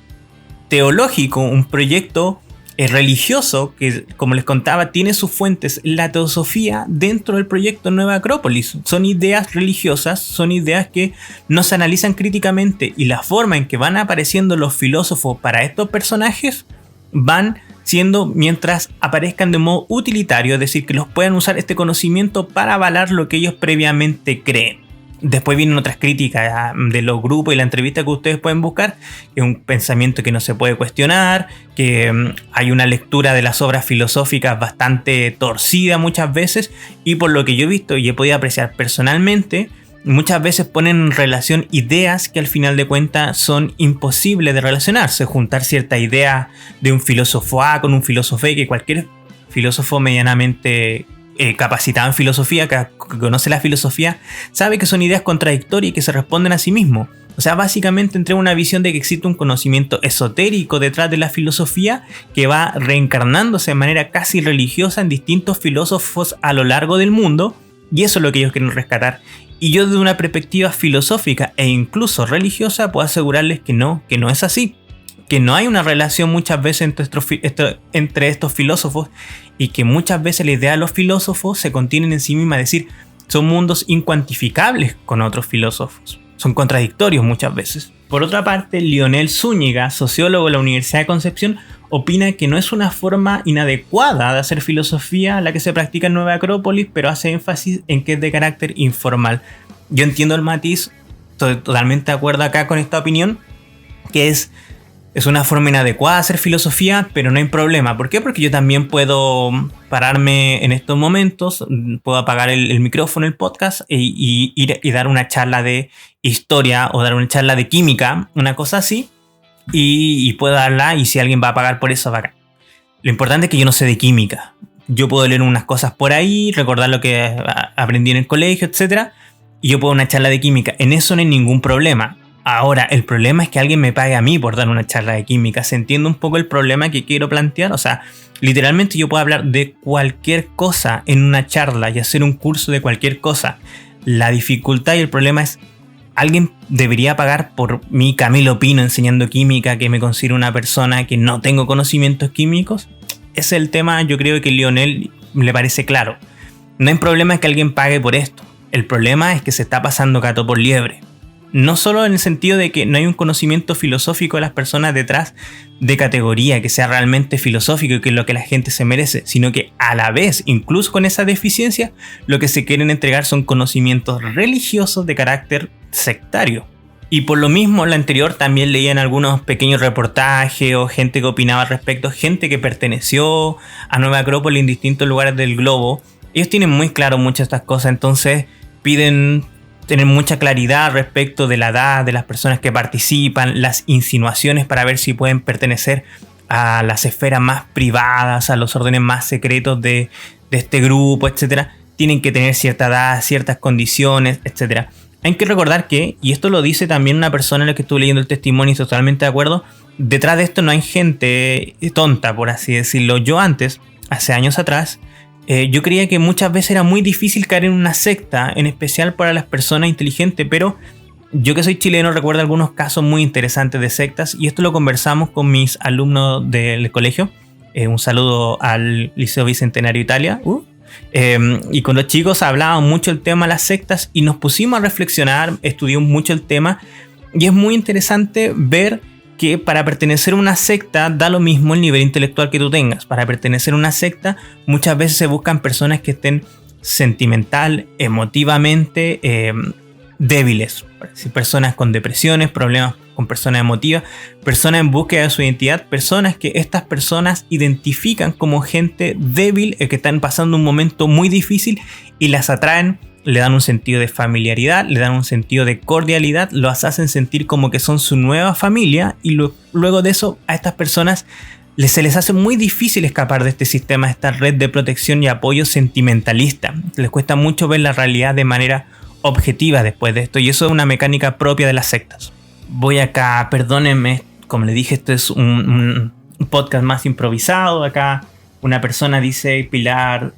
teológico, un proyecto religioso que, como les contaba, tiene sus fuentes en la teosofía dentro del proyecto Nueva Acrópolis. Son ideas religiosas, son ideas que no se analizan críticamente, y la forma en que van apareciendo los filósofos para estos personajes van siendo mientras aparezcan de modo utilitario, es decir, que los puedan usar este conocimiento para avalar lo que ellos previamente creen. Después vienen otras críticas de los grupos y la entrevista que ustedes pueden buscar, que es un pensamiento que no se puede cuestionar, que hay una lectura de las obras filosóficas bastante torcida muchas veces, y por lo que yo he visto y he podido apreciar personalmente, muchas veces ponen en relación ideas que al final de cuentas son imposibles de relacionarse. Juntar cierta idea de un filósofo A con un filósofo B, que cualquier filósofo medianamente capacitado en filosofía, que conoce la filosofía, sabe que son ideas contradictorias y que se responden a sí mismos. O sea, básicamente entrega una visión de que existe un conocimiento esotérico detrás de la filosofía que va reencarnándose de manera casi religiosa en distintos filósofos a lo largo del mundo, y eso es lo que ellos quieren rescatar. Y yo, desde una perspectiva filosófica e incluso religiosa, puedo asegurarles que no es así. Que no hay una relación muchas veces entre estos filósofos, y que muchas veces la idea de los filósofos se contienen en sí misma, es decir, son mundos incuantificables con otros filósofos. Son contradictorios muchas veces. Por otra parte, Lionel Zúñiga, sociólogo de la Universidad de Concepción, opina que no es una forma inadecuada de hacer filosofía la que se practica en Nueva Acrópolis, pero hace énfasis en que es de carácter informal. Yo entiendo el matiz, estoy totalmente de acuerdo acá con esta opinión, que es una forma inadecuada de hacer filosofía, pero no hay problema. ¿Por qué? Porque yo también puedo pararme en estos momentos, puedo apagar el micrófono, el podcast, y ir y dar una charla de historia o dar una charla de química, una cosa así, y puedo darla, y si alguien va a pagar por eso, bacán. Lo importante es que yo no sé de química. Yo puedo leer unas cosas por ahí, recordar lo que aprendí en el colegio, etc. y yo puedo dar una charla de química. En eso no hay ningún problema. Ahora, el problema es que alguien me pague a mí por dar una charla de química. ¿Se entiende un poco el problema que quiero plantear? O sea, literalmente yo puedo hablar de cualquier cosa en una charla y hacer un curso de cualquier cosa. La dificultad y el problema es, ¿alguien debería pagar por mí, Camilo Pino, enseñando química, que me considero una persona que no tengo conocimientos químicos? Ese es el tema, yo creo que a Lionel le parece claro. No hay problema que alguien pague por esto. El problema es que se está pasando gato por liebre. No solo en el sentido de que no hay un conocimiento filosófico de las personas detrás de categoría que sea realmente filosófico y que es lo que la gente se merece, sino que a la vez, incluso con esa deficiencia, lo que se quieren entregar son conocimientos religiosos de carácter sectario. Y por lo mismo, la anterior también leían algunos pequeños reportajes o gente que opinaba al respecto, gente que perteneció a Nueva Acrópolis en distintos lugares del globo. Ellos tienen muy claro muchas de estas cosas, entonces piden tener mucha claridad respecto de la edad de las personas que participan, las insinuaciones para ver si pueden pertenecer a las esferas más privadas, a los órdenes más secretos de este grupo, etc. Tienen que tener cierta edad, ciertas condiciones, etc. Hay que recordar que, y esto lo dice también una persona en la que estuve leyendo el testimonio y totalmente de acuerdo, detrás de esto no hay gente tonta, por así decirlo. Yo antes, hace años atrás, yo creía que muchas veces era muy difícil caer en una secta, en especial para las personas inteligentes, pero yo que soy chileno recuerdo algunos casos muy interesantes de sectas y esto lo conversamos con mis alumnos del colegio. Un saludo al Liceo Bicentenario Italia. Y con los chicos hablábamos mucho el tema de las sectas y nos pusimos a reflexionar, estudiamos mucho el tema y es muy interesante ver que para pertenecer a una secta da lo mismo el nivel intelectual que tú tengas. Para pertenecer a una secta muchas veces se buscan personas que estén sentimental, emotivamente débiles. Personas con depresiones, problemas con personas emotivas, personas en búsqueda de su identidad, personas que estas personas identifican como gente débil, que están pasando un momento muy difícil y las atraen. Le dan un sentido de familiaridad, le dan un sentido de cordialidad, los hacen sentir como que son su nueva familia y luego de eso a estas personas se les hace muy difícil escapar de este sistema, de esta red de protección y apoyo sentimentalista. Les cuesta mucho ver la realidad de manera objetiva después de esto y eso es una mecánica propia de las sectas. Voy acá, perdónenme, como le dije, esto es un podcast más improvisado. Acá una persona dice, Pilar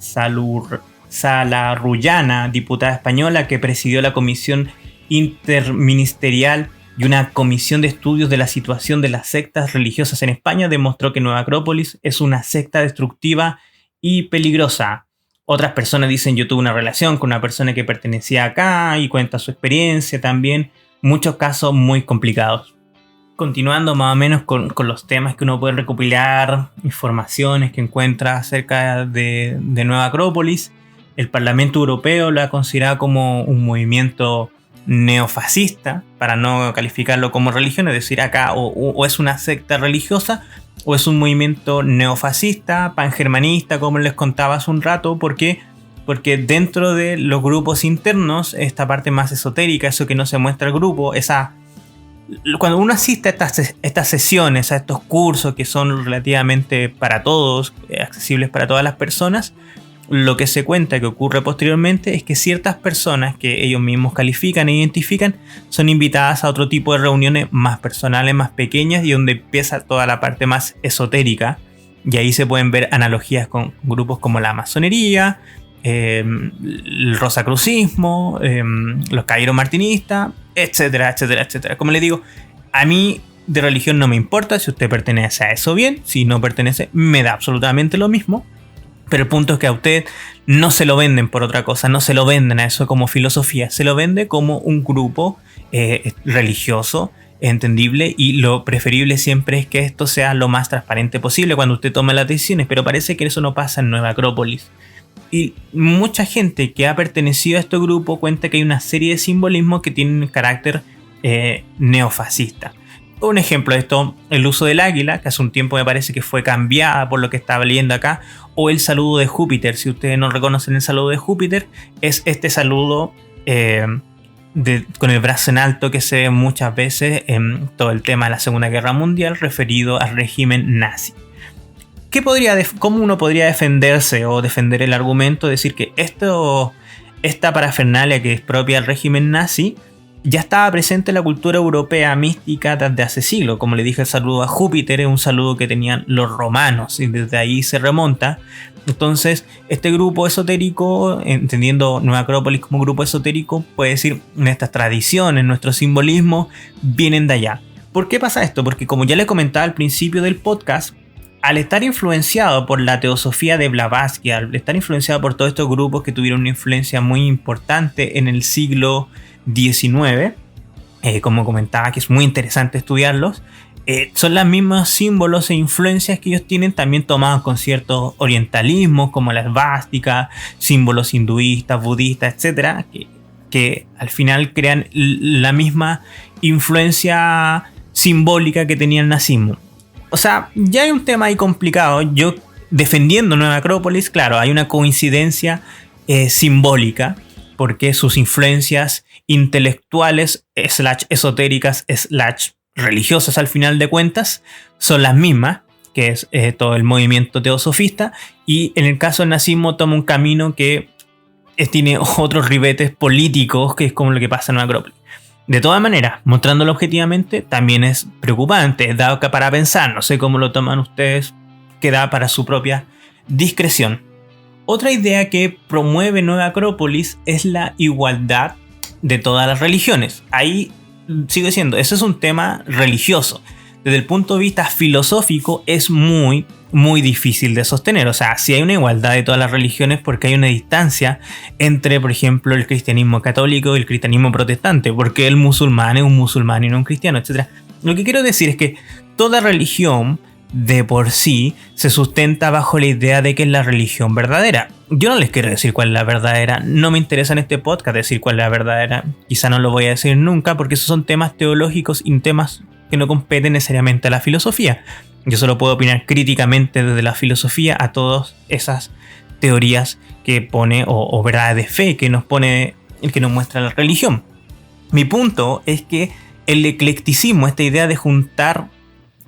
Salarrullana, diputada española que presidió la comisión interministerial y una comisión de estudios de la situación de las sectas religiosas en España, demostró que Nueva Acrópolis es una secta destructiva y peligrosa. Otras personas dicen, yo tuve una relación con una persona que pertenecía acá y cuenta su experiencia también. Muchos casos muy complicados. Continuando más o menos con los temas que uno puede recopilar, informaciones que encuentra acerca de Nueva Acrópolis. El Parlamento Europeo lo ha considerado como un movimiento neofascista, para no calificarlo como religión, es decir, acá o es una secta religiosa o es un movimiento neofascista, pangermanista, como les contaba hace un rato. ¿Por qué? Porque dentro de los grupos internos, esta parte más esotérica, eso que no se muestra al grupo, cuando uno asiste a estas sesiones, a estos cursos que son relativamente para todos, accesibles para todas las personas, lo que se cuenta que ocurre posteriormente es que ciertas personas que ellos mismos califican e identifican son invitadas a otro tipo de reuniones más personales, más pequeñas y donde empieza toda la parte más esotérica y ahí se pueden ver analogías con grupos como la masonería, el rosacrucismo, los caballeros martinistas, etcétera, etcétera, etcétera. Como les digo, a mí de religión no me importa, si usted pertenece a eso bien, si no pertenece me da absolutamente lo mismo. Pero el punto es que a usted no se lo venden por otra cosa, no se lo venden a eso como filosofía, se lo vende como un grupo religioso, entendible, y lo preferible siempre es que esto sea lo más transparente posible cuando usted tome las decisiones, pero parece que eso no pasa en Nueva Acrópolis. Y mucha gente que ha pertenecido a este grupo cuenta que hay una serie de simbolismos que tienen carácter neofascista. Un ejemplo de esto, el uso del águila, que hace un tiempo me parece que fue cambiada por lo que estaba leyendo acá, o el saludo de Júpiter. Si ustedes no reconocen el saludo de Júpiter, es este saludo con el brazo en alto que se ve muchas veces en todo el tema de la Segunda Guerra Mundial referido al régimen nazi. ¿Cómo uno podría defenderse o defender el argumento? Decir que esta parafernalia que es propia del régimen nazi ya estaba presente en la cultura europea mística desde hace siglos. Como le dije, el saludo a Júpiter es un saludo que tenían los romanos y desde ahí se remonta. Entonces, este grupo esotérico, entendiendo Nueva Acrópolis como grupo esotérico, puede decir, nuestras tradiciones, nuestro simbolismo vienen de allá. ¿Por qué pasa esto? Porque como ya le comentaba al principio del podcast, al estar influenciado por la teosofía de Blavatsky, al estar influenciado por todos estos grupos que tuvieron una influencia muy importante en el siglo XIX, como comentaba, que es muy interesante estudiarlos, son los mismos símbolos e influencias que ellos tienen también tomados con ciertos orientalismos como la esvástica, símbolos hinduistas, budistas, etc., que al final crean la misma influencia simbólica que tenía el nazismo. O sea, ya hay un tema ahí complicado. Yo defendiendo Nueva Acrópolis, claro, hay una coincidencia simbólica, porque sus influencias intelectuales, / esotéricas, / religiosas al final de cuentas, son las mismas, que es todo el movimiento teosofista, y en el caso del nazismo toma un camino que tiene otros ribetes políticos, que es como lo que pasa en Nueva Acrópolis. De todas maneras, mostrándolo objetivamente, también es preocupante, dado que para pensar, no sé cómo lo toman ustedes, queda para su propia discreción. Otra idea que promueve Nueva Acrópolis es la igualdad de todas las religiones. Ahí sigo diciendo, ese es un tema religioso. Desde el punto de vista filosófico es muy, muy difícil de sostener. O sea, si hay una igualdad de todas las religiones porque hay una distancia entre, por ejemplo, el cristianismo católico y el cristianismo protestante, porque el musulmán es un musulmán y no un cristiano, etc. Lo que quiero decir es que toda religión de por sí se sustenta bajo la idea de que es la religión verdadera. Yo no les quiero decir cuál es la verdadera, no me interesa en este podcast decir cuál es la verdadera, quizá no lo voy a decir nunca porque esos son temas teológicos y temas que no competen necesariamente a la filosofía. Yo solo puedo opinar críticamente desde la filosofía a todas esas teorías que pone o verdades de fe que nos pone, que nos muestra la religión. Mi punto es que el eclecticismo, esta idea de juntar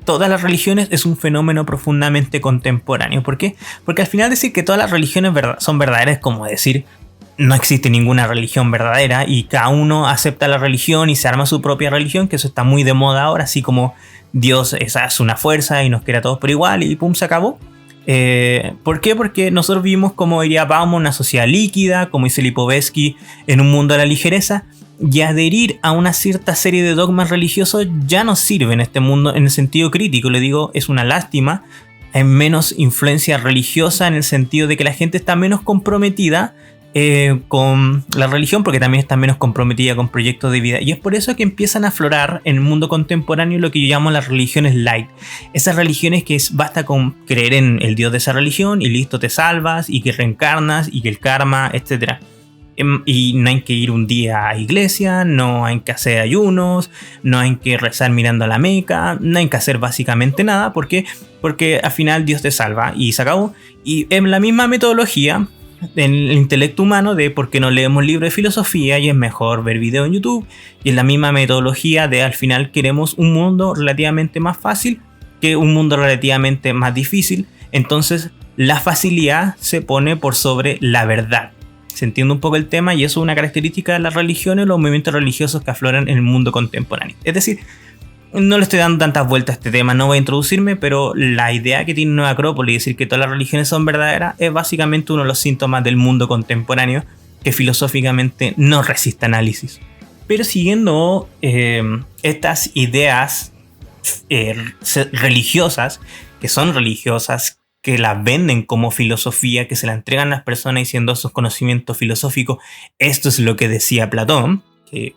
todas las religiones, es un fenómeno profundamente contemporáneo. ¿Por qué? Porque al final decir que todas las religiones son verdaderas es como decir no existe ninguna religión verdadera y cada uno acepta la religión y se arma su propia religión, que eso está muy de moda ahora, así como Dios es una fuerza y nos quiere a todos por igual y pum, se acabó. ¿Por qué? Porque nosotros vivimos, como diría Bauman, una sociedad líquida, como dice Lipovetsky, en un mundo de la ligereza, y adherir a una cierta serie de dogmas religiosos ya no sirve en este mundo en el sentido crítico. Le digo, es una lástima, hay menos influencia religiosa en el sentido de que la gente está menos comprometida con la religión, porque también está menos comprometida con proyectos de vida, y es por eso que empiezan a aflorar en el mundo contemporáneo lo que yo llamo las religiones light, esas religiones que basta con creer en el Dios de esa religión y listo, te salvas y que reencarnas y que el karma, etc. Y no hay que ir un día a iglesia, no hay que hacer ayunos, no hay que rezar mirando a la Meca, no hay que hacer básicamente nada, porque al final Dios te salva y se acabó. Y en la misma metodología en el intelecto humano de por qué no leemos libros de filosofía y es mejor ver videos en YouTube, y en la misma metodología de al final queremos un mundo relativamente más fácil que un mundo relativamente más difícil. Entonces la facilidad se pone por sobre la verdad. Se entiende un poco el tema, y eso es una característica de las religiones, los movimientos religiosos que afloran en el mundo contemporáneo. Es decir, no le estoy dando tantas vueltas a este tema, no voy a introducirme, pero la idea que tiene Nueva Acrópolis, decir que todas las religiones son verdaderas, es básicamente uno de los síntomas del mundo contemporáneo que filosóficamente no resiste análisis. Pero siguiendo estas ideas religiosas, que son religiosas, que las venden como filosofía, que se la entregan a las personas diciendo esos conocimientos filosóficos, esto es lo que decía Platón, que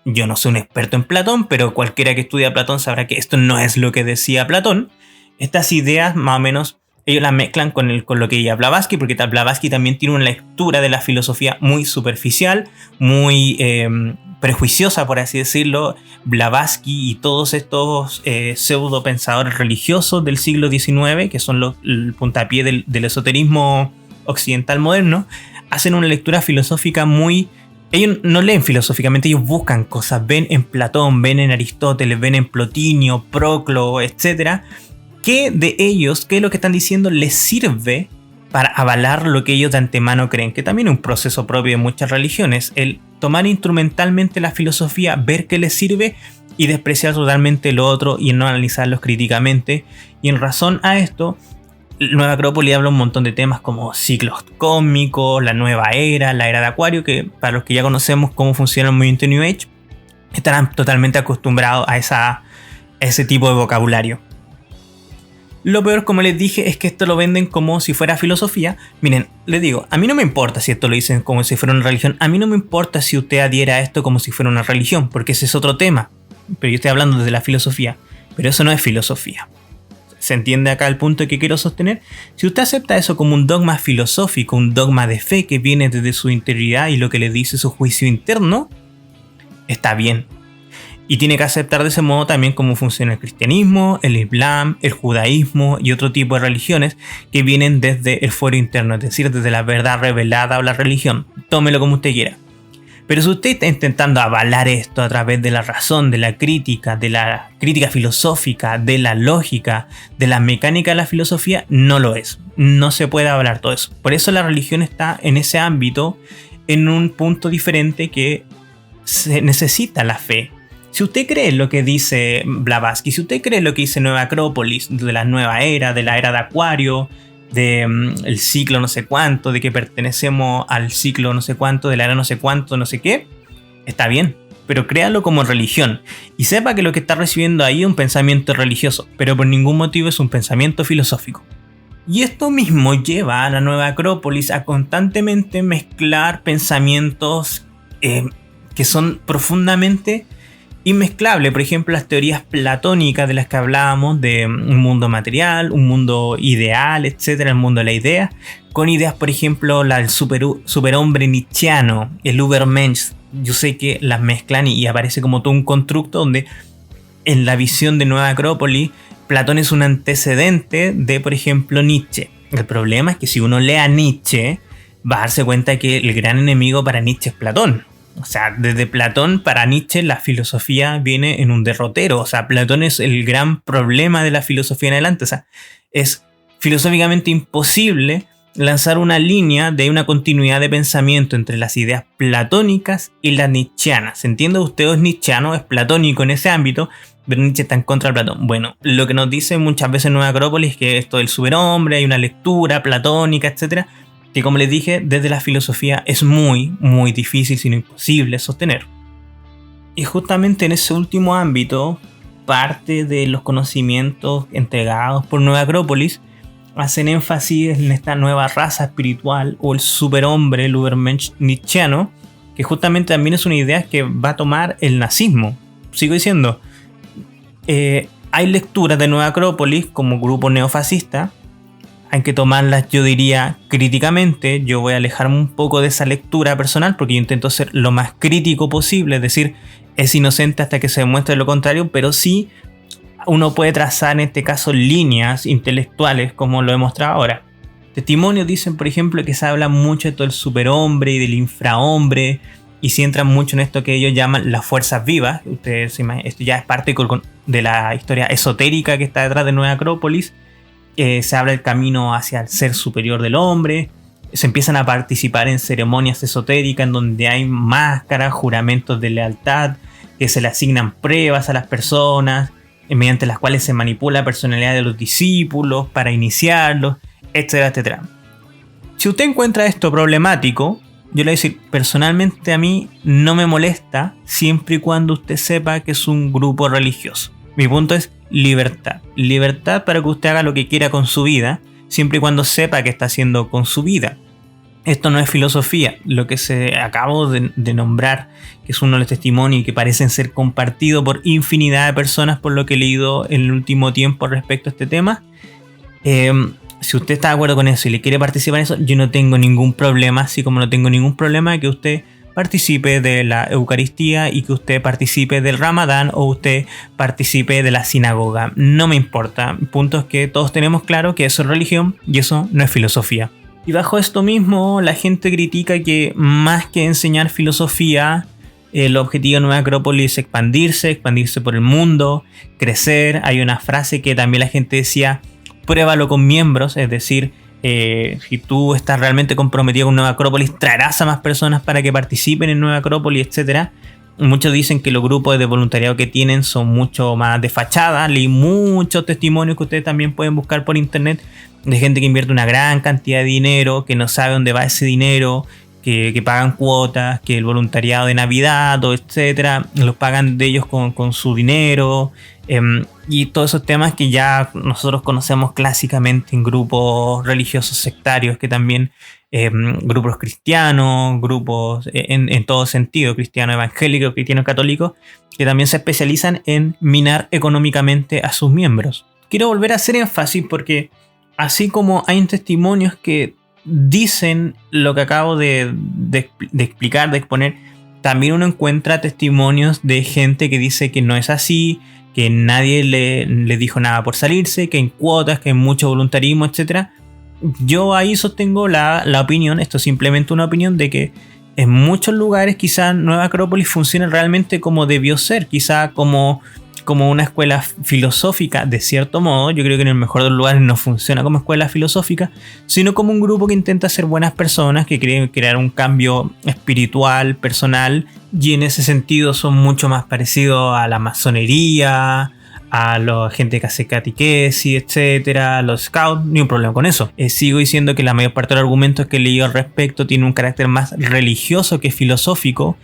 yo no soy un experto en Platón, pero cualquiera que estudia a Platón sabrá que esto no es lo que decía Platón. Estas ideas más o menos ellos las mezclan con lo que decía Blavatsky, porque Blavatsky también tiene una lectura de la filosofía muy superficial, muy prejuiciosa, por así decirlo. Blavatsky y todos estos pseudo pensadores religiosos del siglo XIX, que son el puntapié del esoterismo occidental moderno, hacen una lectura filosófica muy... Ellos no leen filosóficamente, ellos buscan cosas, ven en Platón, ven en Aristóteles, ven en Plotinio, Proclo, etc. ¿Qué de ellos, qué es lo que están diciendo les sirve para avalar lo que ellos de antemano creen, que también es un proceso propio de muchas religiones, el tomar instrumentalmente la filosofía, ver qué les sirve y despreciar totalmente lo otro y no analizarlos críticamente. Y en razón a esto, Nueva Acrópolis habla un montón de temas como ciclos cósmicos, la nueva era, la era de Acuario, que para los que ya conocemos cómo funciona el movimiento New Age, estarán totalmente acostumbrados a ese tipo de vocabulario. Lo peor, como les dije, es que esto lo venden como si fuera filosofía. Miren, les digo, a mí no me importa si esto lo dicen como si fuera una religión. A mí no me importa si usted adhiera a esto como si fuera una religión, porque ese es otro tema. Pero yo estoy hablando desde la filosofía. Pero eso no es filosofía. ¿Se entiende acá el punto que quiero sostener? Si usted acepta eso como un dogma filosófico, un dogma de fe que viene desde su interioridad y lo que le dice su juicio interno, está bien. Y tiene que aceptar de ese modo también cómo funciona el cristianismo, el islam, el judaísmo y otro tipo de religiones que vienen desde el fuero interno, es decir, desde la verdad revelada o la religión. Tómelo como usted quiera. Pero si usted está intentando avalar esto a través de la razón, de la crítica filosófica, de la lógica, de la mecánica de la filosofía, no lo es. No se puede avalar todo eso. Por eso la religión está en ese ámbito, en un punto diferente que se necesita la fe. Si usted cree lo que dice Blavatsky, si usted cree lo que dice Nueva Acrópolis, de la nueva era, de la era de Acuario, del ciclo no sé cuánto, de que pertenecemos al ciclo no sé cuánto, de la era no sé cuánto, no sé qué, está bien, pero créalo como religión y sepa que lo que está recibiendo ahí es un pensamiento religioso, pero por ningún motivo es un pensamiento filosófico. Y esto mismo lleva a la Nueva Acrópolis a constantemente mezclar pensamientos que son profundamente inmezclable. Por ejemplo, las teorías platónicas de las que hablábamos, de un mundo material, un mundo ideal, etcétera, el mundo de la idea, con ideas, por ejemplo, la del superhombre nietzscheano, el Übermensch. Yo sé que las mezclan y aparece como todo un constructo donde en la visión de Nueva Acrópolis, Platón es un antecedente de, por ejemplo, Nietzsche. El problema es que si uno lee a Nietzsche, va a darse cuenta que el gran enemigo para Nietzsche es Platón. O sea, desde Platón para Nietzsche la filosofía viene en un derrotero. O sea, Platón es el gran problema de la filosofía en adelante. O sea, es filosóficamente imposible lanzar una línea de una continuidad de pensamiento entre las ideas platónicas y las nietzscheanas. ¿Se entiende? Usted es nietzscheano, es platónico en ese ámbito, pero Nietzsche está en contra de Platón. Bueno, lo que nos dice muchas veces Nueva Acrópolis es que esto del superhombre, hay una lectura platónica, etcétera, que como les dije, desde la filosofía es muy, muy difícil, sino imposible sostener. Y justamente en ese último ámbito, parte de los conocimientos entregados por Nueva Acrópolis hacen énfasis en esta nueva raza espiritual o el superhombre, el Übermensch nietzscheano, que justamente también es una idea que va a tomar el nazismo. Sigo diciendo, hay lecturas de Nueva Acrópolis como grupo neofascista. Hay que tomarlas, yo diría, críticamente. Yo voy a alejarme un poco de esa lectura personal porque yo intento ser lo más crítico posible, es decir, es inocente hasta que se demuestre lo contrario, pero sí uno puede trazar en este caso líneas intelectuales como lo he mostrado ahora. Testimonios dicen, por ejemplo, que se habla mucho de todo el superhombre y del infrahombre y se entran mucho en esto que ellos llaman las fuerzas vivas. Ustedes se imaginan, esto ya es parte de la historia esotérica que está detrás de Nueva Acrópolis. Se habla del camino hacia el ser superior del hombre, se empiezan a participar en ceremonias esotéricas en donde hay máscaras, juramentos de lealtad, que se le asignan pruebas a las personas, mediante las cuales se manipula la personalidad de los discípulos para iniciarlos, etcétera, etcétera. Si usted encuentra esto problemático, yo le voy a decir, personalmente a mí no me molesta siempre y cuando usted sepa que es un grupo religioso. Mi punto es libertad. Libertad para que usted haga lo que quiera con su vida, siempre y cuando sepa qué está haciendo con su vida. Esto no es filosofía. Lo que se acabo de nombrar, que es uno de los testimonios y que parecen ser compartidos por infinidad de personas por lo que he leído en el último tiempo respecto a este tema. Si usted está de acuerdo con eso y le quiere participar en eso, yo no tengo ningún problema, así como no tengo ningún problema que usted participe de la Eucaristía y que usted participe del Ramadán o usted participe de la sinagoga. No me importa. El punto es que todos tenemos claro que eso es religión y eso no es filosofía. Y bajo esto mismo, la gente critica que más que enseñar filosofía, el objetivo de Nueva Acrópolis es expandirse por el mundo, crecer. Hay una frase que también la gente decía, pruébalo con miembros, es decir, Si tú estás realmente comprometido con Nueva Acrópolis, traerás a más personas para que participen en Nueva Acrópolis, etcétera. Muchos dicen que los grupos de voluntariado que tienen son mucho más de fachada. Leí muchos testimonios que ustedes también pueden buscar por internet de gente que invierte una gran cantidad de dinero, que no sabe dónde va ese dinero, que pagan cuotas, que el voluntariado de Navidad, etcétera, los pagan de ellos con su dinero, y todos esos temas que ya nosotros conocemos clásicamente en grupos religiosos sectarios, que también grupos cristianos, grupos en todo sentido, cristiano evangélico, cristiano católico, que también se especializan en minar económicamente a sus miembros. Quiero volver a hacer énfasis porque así como hay testimonios que dicen lo que acabo de explicar, de exponer, también uno encuentra testimonios de gente que dice que no es así, que nadie le dijo nada por salirse, que en cuotas, que en mucho voluntarismo, etc. Yo ahí sostengo la opinión, esto es simplemente una opinión, de que en muchos lugares quizá Nueva Acrópolis funciona realmente como debió ser, quizá como una escuela filosófica, de cierto modo. Yo creo que en el mejor de los lugares no funciona como escuela filosófica, sino como un grupo que intenta ser buenas personas, que quieren crear un cambio espiritual, personal, y en ese sentido son mucho más parecidos a la masonería, a la gente que hace catequesis, etcétera, los scouts. Ni un problema con eso. Sigo diciendo que la mayor parte de los argumentos que he leído al respecto tienen un carácter más religioso que filosófico.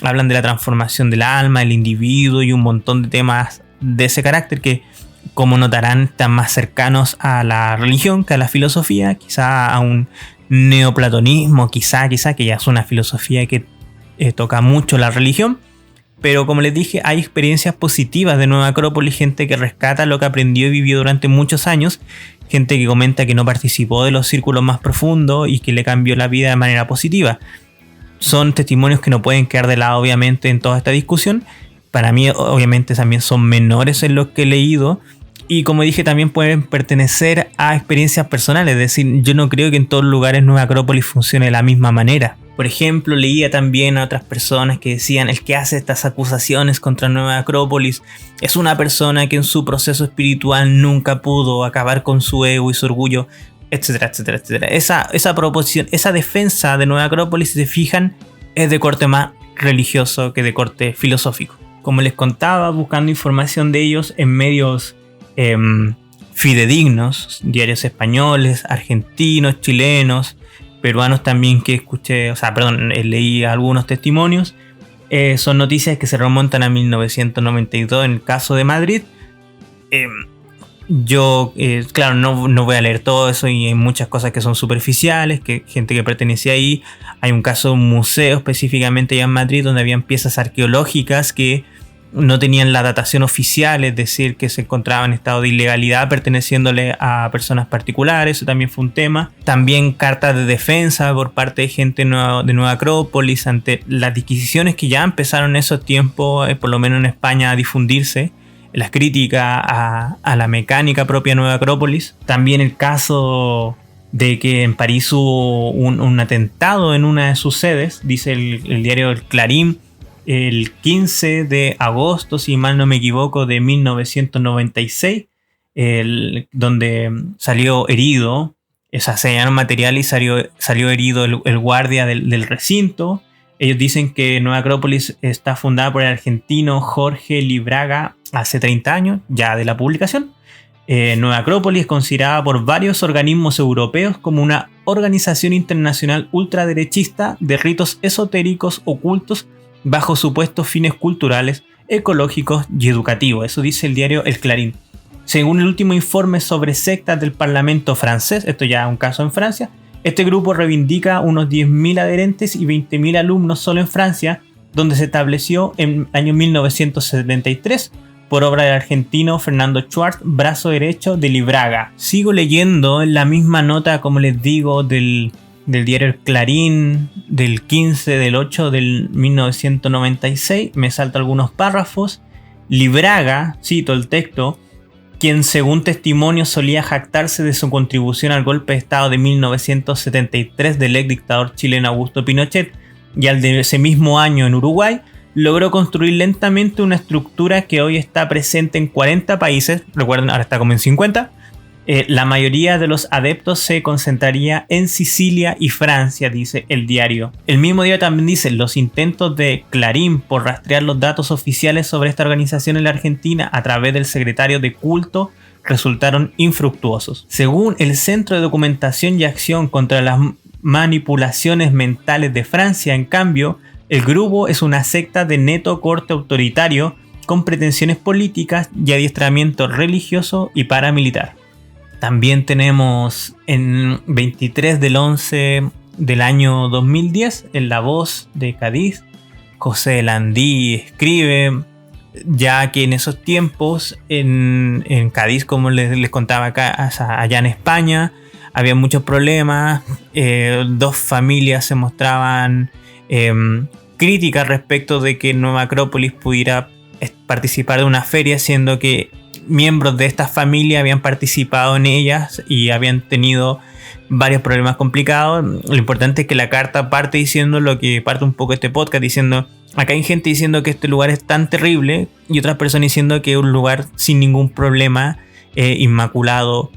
Hablan de la transformación del alma, del individuo y un montón de temas de ese carácter que, como notarán, están más cercanos a la religión que a la filosofía, quizá a un neoplatonismo, quizá que ya es una filosofía que toca mucho la religión. Pero como les dije, hay experiencias positivas de Nueva Acrópolis, gente que rescata lo que aprendió y vivió durante muchos años, gente que comenta que no participó de los círculos más profundos y que le cambió la vida de manera positiva. Son testimonios que no pueden quedar de lado, obviamente, en toda esta discusión. Para mí, obviamente, también son menores en los que he leído. Y como dije, también pueden pertenecer a experiencias personales. Es decir, yo no creo que en todos lugares Nueva Acrópolis funcione de la misma manera. Por ejemplo, leía también a otras personas que decían: el que hace estas acusaciones contra Nueva Acrópolis es una persona que en su proceso espiritual nunca pudo acabar con su ego y su orgullo, etcétera, etcétera, etcétera. Esa proposición, esa defensa de Nueva Acrópolis, si se fijan, es de corte más religioso que de corte filosófico. Como les contaba, buscando información de ellos en medios fidedignos, diarios españoles, argentinos, chilenos, peruanos también, que escuché, leí algunos testimonios. Son noticias que se remontan a 1992 en el caso de Madrid. Yo, claro, no voy a leer todo eso, y hay muchas cosas que son superficiales, que gente que pertenecía ahí. Hay un caso de un museo específicamente allá en Madrid donde habían piezas arqueológicas que no tenían la datación oficial, es decir, que se encontraban en estado de ilegalidad perteneciéndole a personas particulares. Eso también fue un tema. También cartas de defensa por parte de gente de Nueva Acrópolis ante las disquisiciones que ya empezaron en esos tiempos, por lo menos en España, a difundirse, las críticas a la mecánica propia de Nueva Acrópolis. También el caso de que en París hubo un atentado en una de sus sedes, dice el diario El Clarín, el 15 de agosto, si mal no me equivoco, de 1996, donde salió herido, se hallaron material y salió herido el guardia del recinto. Ellos dicen que Nueva Acrópolis está fundada por el argentino Jorge Libraga hace 30 años, ya de la publicación. Nueva Acrópolis es considerada por varios organismos europeos como una organización internacional ultraderechista de ritos esotéricos ocultos bajo supuestos fines culturales, ecológicos y educativos. Eso dice el diario El Clarín. Según el último informe sobre sectas del Parlamento francés, esto ya es un caso en Francia, este grupo reivindica unos 10.000 adherentes y 20.000 alumnos solo en Francia, donde se estableció en el año 1973 por obra del argentino Fernando Schwartz, brazo derecho de Libraga. Sigo leyendo en la misma nota, como les digo, del diario El Clarín, del 15 del 8 del 1996, me salto algunos párrafos. Libraga, cito el texto, quien según testimonio solía jactarse de su contribución al golpe de estado de 1973 del ex dictador chileno Augusto Pinochet y al de ese mismo año en Uruguay, logró construir lentamente una estructura que hoy está presente en 40 países, recuerden, ahora está como en 50, La mayoría de los adeptos se concentraría en Sicilia y Francia, dice el diario. El mismo diario también dice: los intentos de Clarín por rastrear los datos oficiales sobre esta organización en la Argentina a través del secretario de culto resultaron infructuosos. Según el Centro de Documentación y Acción contra las Manipulaciones Mentales de Francia, en cambio, el grupo es una secta de neto corte autoritario con pretensiones políticas y adiestramiento religioso y paramilitar. También tenemos en 23 del 11 del año 2010, en La Voz de Cádiz, José Landí escribe, ya que en esos tiempos en Cádiz, como les contaba acá, allá en España, había muchos problemas, dos familias se mostraban críticas respecto de que Nueva Acrópolis pudiera participar de una feria, siendo que miembros de esta familia habían participado en ellas y habían tenido varios problemas complicados. Lo importante es que la carta parte diciendo lo que parte un poco este podcast, diciendo: acá hay gente diciendo que este lugar es tan terrible, y otras personas diciendo que es un lugar sin ningún problema, inmaculado,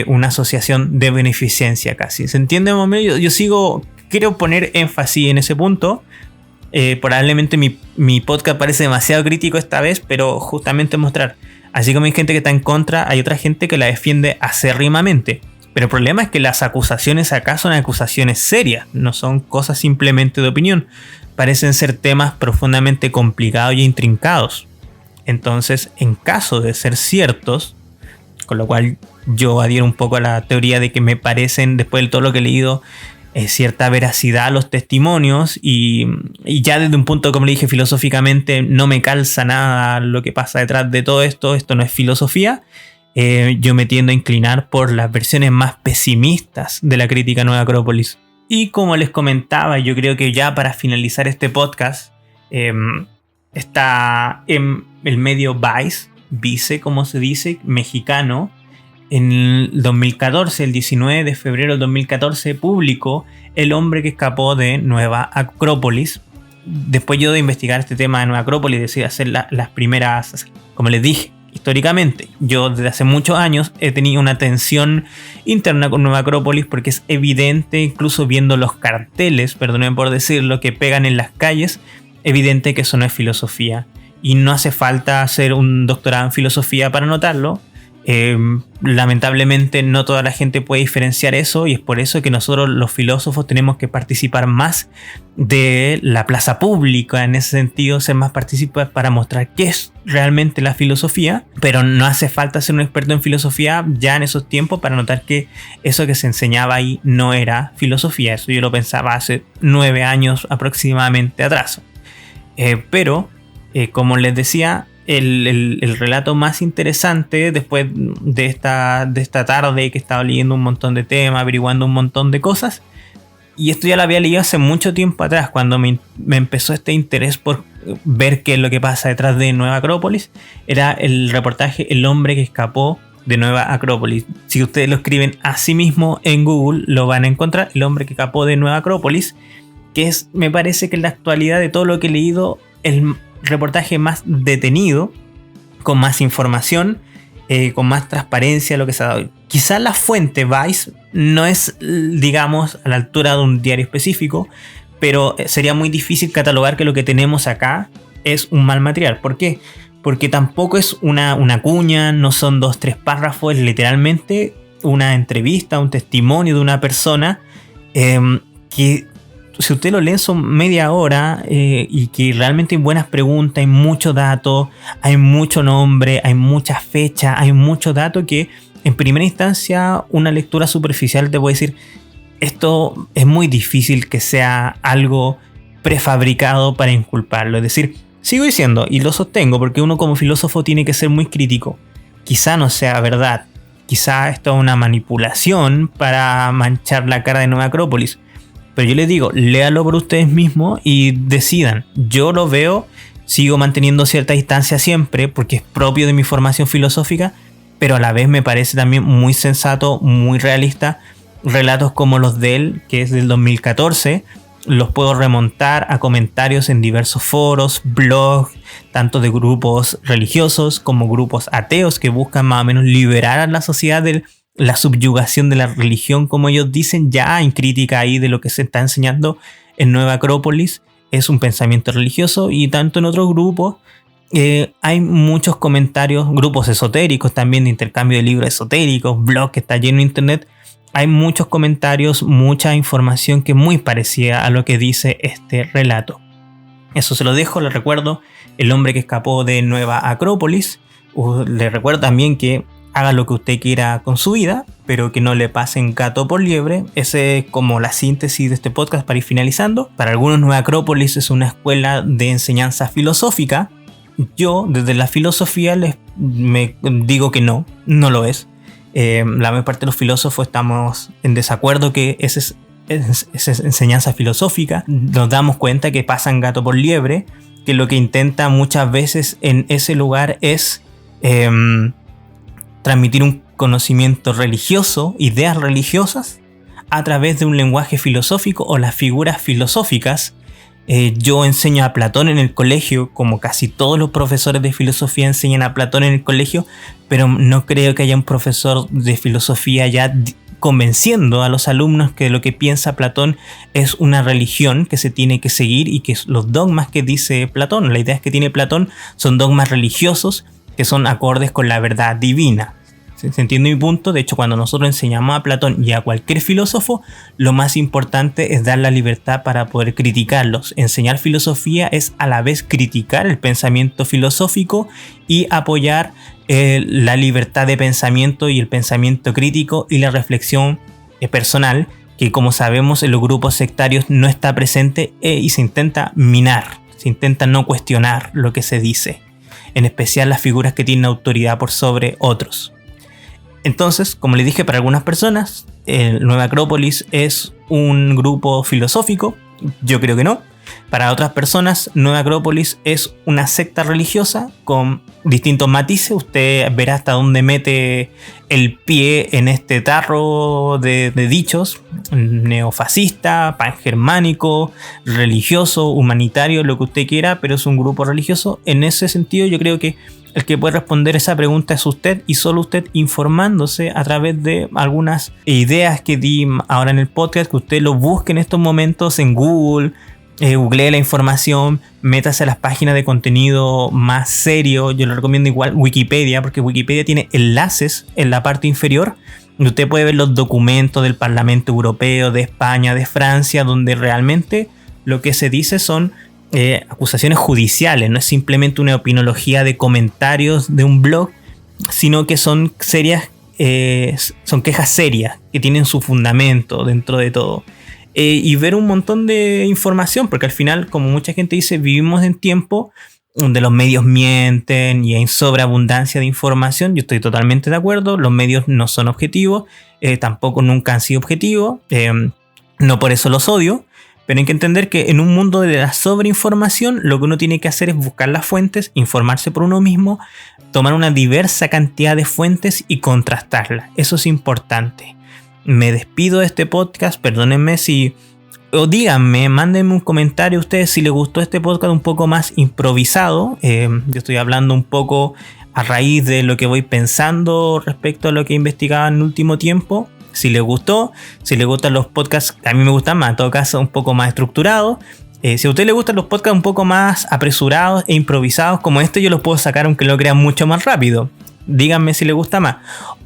una asociación de beneficencia casi. ¿Se entiende? Yo quiero poner énfasis en ese punto. Probablemente mi podcast parece demasiado crítico esta vez, pero justamente mostrar, así como hay gente que está en contra, hay otra gente que la defiende acérrimamente. Pero el problema es que las acusaciones acá son acusaciones serias, no son cosas simplemente de opinión. Parecen ser temas profundamente complicados y intrincados. Entonces, en caso de ser ciertos, con lo cual yo adhiero un poco a la teoría de que me parecen, después de todo lo que he leído, cierta veracidad a los testimonios, y ya desde un punto, como le dije, filosóficamente no me calza nada lo que pasa detrás de todo esto. Esto no es filosofía. Yo me tiendo a inclinar por las versiones más pesimistas de la crítica a Nueva Acrópolis. Y como les comentaba, yo creo que ya para finalizar este podcast, está en el medio Vice, como se dice, mexicano. En el 2014, el 19 de febrero del 2014, publicó El hombre que escapó de Nueva Acrópolis. Después yo de investigar este tema de Nueva Acrópolis, decidí hacer las primeras, como les dije, históricamente. Yo desde hace muchos años he tenido una tensión interna con Nueva Acrópolis, porque es evidente, incluso viendo los carteles, perdónenme por decirlo, que pegan en las calles, evidente que eso no es filosofía. Y no hace falta hacer un doctorado en filosofía para notarlo. Lamentablemente no toda la gente puede diferenciar eso, y es por eso que nosotros los filósofos tenemos que participar más de la plaza pública, en ese sentido ser más partícipes para mostrar qué es realmente la filosofía. Pero no hace falta ser un experto en filosofía ya en esos tiempos para notar que eso que se enseñaba ahí no era filosofía. Eso yo lo pensaba hace 9 años aproximadamente atrás. Pero como les decía, el relato más interesante después de esta tarde que estaba leyendo un montón de temas, averiguando un montón de cosas, y esto ya lo había leído hace mucho tiempo atrás, cuando me empezó este interés por ver qué es lo que pasa detrás de Nueva Acrópolis, era el reportaje El hombre que escapó de Nueva Acrópolis. Si ustedes lo escriben así mismo en Google, lo van a encontrar, El hombre que escapó de Nueva Acrópolis, que es, me parece que en la actualidad de todo lo que he leído, el reportaje más detenido, con más información, con más transparencia lo que se ha dado. Quizás la fuente Vice no es, digamos, a la altura de un diario específico, pero sería muy difícil catalogar que lo que tenemos acá es un mal material. ¿Por qué? Porque tampoco es una cuña, no son 2-3 párrafos, es literalmente una entrevista, un testimonio de una persona que, si usted lo lee, son media hora, y que realmente hay buenas preguntas, hay mucho dato, hay mucho nombre, hay mucha fecha, hay mucho dato que en primera instancia una lectura superficial te puede decir: esto es muy difícil que sea algo prefabricado para inculparlo. Es decir, sigo diciendo y lo sostengo porque uno como filósofo tiene que ser muy crítico. Quizá no sea verdad, quizá esto es una manipulación para manchar la cara de Nueva Acrópolis. Pero yo les digo, léalo por ustedes mismos y decidan. Yo lo veo, sigo manteniendo cierta distancia siempre porque es propio de mi formación filosófica, pero a la vez me parece también muy sensato, muy realista. Relatos como los de él, que es del 2014, los puedo remontar a comentarios en diversos foros, blogs, tanto de grupos religiosos como grupos ateos que buscan más o menos liberar a la sociedad del la subyugación de la religión, como ellos dicen, ya en crítica ahí de lo que se está enseñando en Nueva Acrópolis, es un pensamiento religioso. Y tanto en otros grupos hay muchos comentarios, grupos esotéricos también de intercambio de libros esotéricos, blog que está lleno de internet. Hay muchos comentarios, mucha información que es muy parecida a lo que dice este relato. Eso se lo dejo, les recuerdo, el hombre que escapó de Nueva Acrópolis. Les recuerdo también que haga lo que usted quiera con su vida, pero que no le pasen gato por liebre. Ese es como la síntesis de este podcast para ir finalizando. Para algunos, Nueva Acrópolis es una escuela de enseñanza filosófica. Yo, desde la filosofía, me digo que no lo es. La mayor parte de los filósofos estamos en desacuerdo que esa es enseñanza filosófica. Nos damos cuenta que pasan gato por liebre, que lo que intenta muchas veces en ese lugar es transmitir un conocimiento religioso, ideas religiosas, a través de un lenguaje filosófico o las figuras filosóficas. Yo enseño a Platón en el colegio, como casi todos los profesores de filosofía enseñan a Platón en el colegio, pero no creo que haya un profesor de filosofía ya convenciendo a los alumnos que lo que piensa Platón es una religión que se tiene que seguir y que los dogmas que dice Platón, las ideas que tiene Platón son dogmas religiosos que son acordes con la verdad divina. ¿Se entiende mi punto? De hecho, cuando nosotros enseñamos a Platón y a cualquier filósofo, lo más importante es dar la libertad para poder criticarlos. Enseñar filosofía es a la vez criticar el pensamiento filosófico y apoyar la libertad de pensamiento y el pensamiento crítico y la reflexión personal, que como sabemos en los grupos sectarios no está presente y se intenta minar, se intenta no cuestionar lo que se dice, en especial las figuras que tienen autoridad por sobre otros. Entonces, como les dije, para algunas personas, Nueva Acrópolis es un grupo filosófico. Yo creo que no. Para otras personas, Nueva Acrópolis es una secta religiosa con distintos matices. Usted verá hasta dónde mete el pie en este tarro de dichos. Neofascista, pangermánico, religioso, humanitario, lo que usted quiera, pero es un grupo religioso. En ese sentido, yo creo que el que puede responder esa pregunta es usted, y solo usted, informándose a través de algunas ideas que di ahora en el podcast, que usted lo busque en estos momentos en Google, googlee la información, métase a las páginas de contenido más serio. Yo le recomiendo igual Wikipedia, porque Wikipedia tiene enlaces en la parte inferior, donde usted puede ver los documentos del Parlamento Europeo, de España, de Francia, donde realmente lo que se dice son acusaciones judiciales, no es simplemente una opinología de comentarios de un blog, sino que son serias, son quejas serias que tienen su fundamento dentro de todo. Y ver un montón de información, porque al final, como mucha gente dice, vivimos en tiempo donde los medios mienten y hay sobreabundancia de información. Yo estoy totalmente de acuerdo, los medios no son objetivos, tampoco nunca han sido objetivos, no por eso los odio. Pero hay que entender que en un mundo de la sobreinformación, lo que uno tiene que hacer es buscar las fuentes, informarse por uno mismo, tomar una diversa cantidad de fuentes y contrastarlas. Eso es importante. Me despido de este podcast, perdónenme o díganme, mándenme un comentario ustedes si les gustó este podcast un poco más improvisado. Yo estoy hablando un poco a raíz de lo que voy pensando respecto a lo que he investigado en el último tiempo. Si les gustó, si les gustan los podcasts, a mí me gustan más, en todo caso un poco más estructurados. Si a ustedes les gustan los podcasts un poco más apresurados e improvisados como este, yo los puedo sacar aunque lo crean mucho más rápido. Díganme si les gusta más.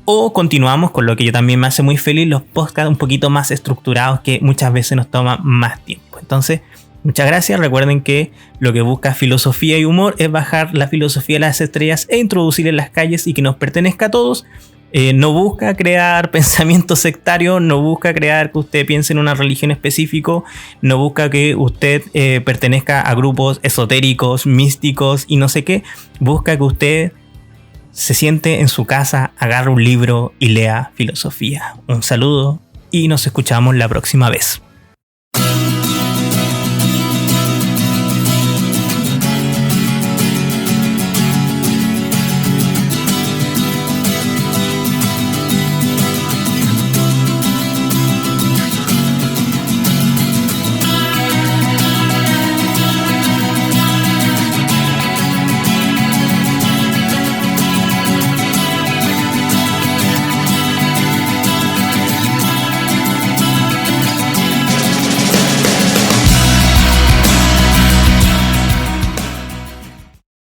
O continuamos con lo que yo también me hace muy feliz, los podcasts un poquito más estructurados que muchas veces nos toman más tiempo. Entonces, muchas gracias. Recuerden que lo que busca Filosofía y Humor es bajar la filosofía de las estrellas e introducir en las calles y que nos pertenezca a todos. No busca crear pensamiento sectario, no busca crear que usted piense en una religión específica, no busca que usted pertenezca a grupos esotéricos, místicos y no sé qué. Busca que usted se siente en su casa, agarre un libro y lea filosofía. Un saludo y nos escuchamos la próxima vez.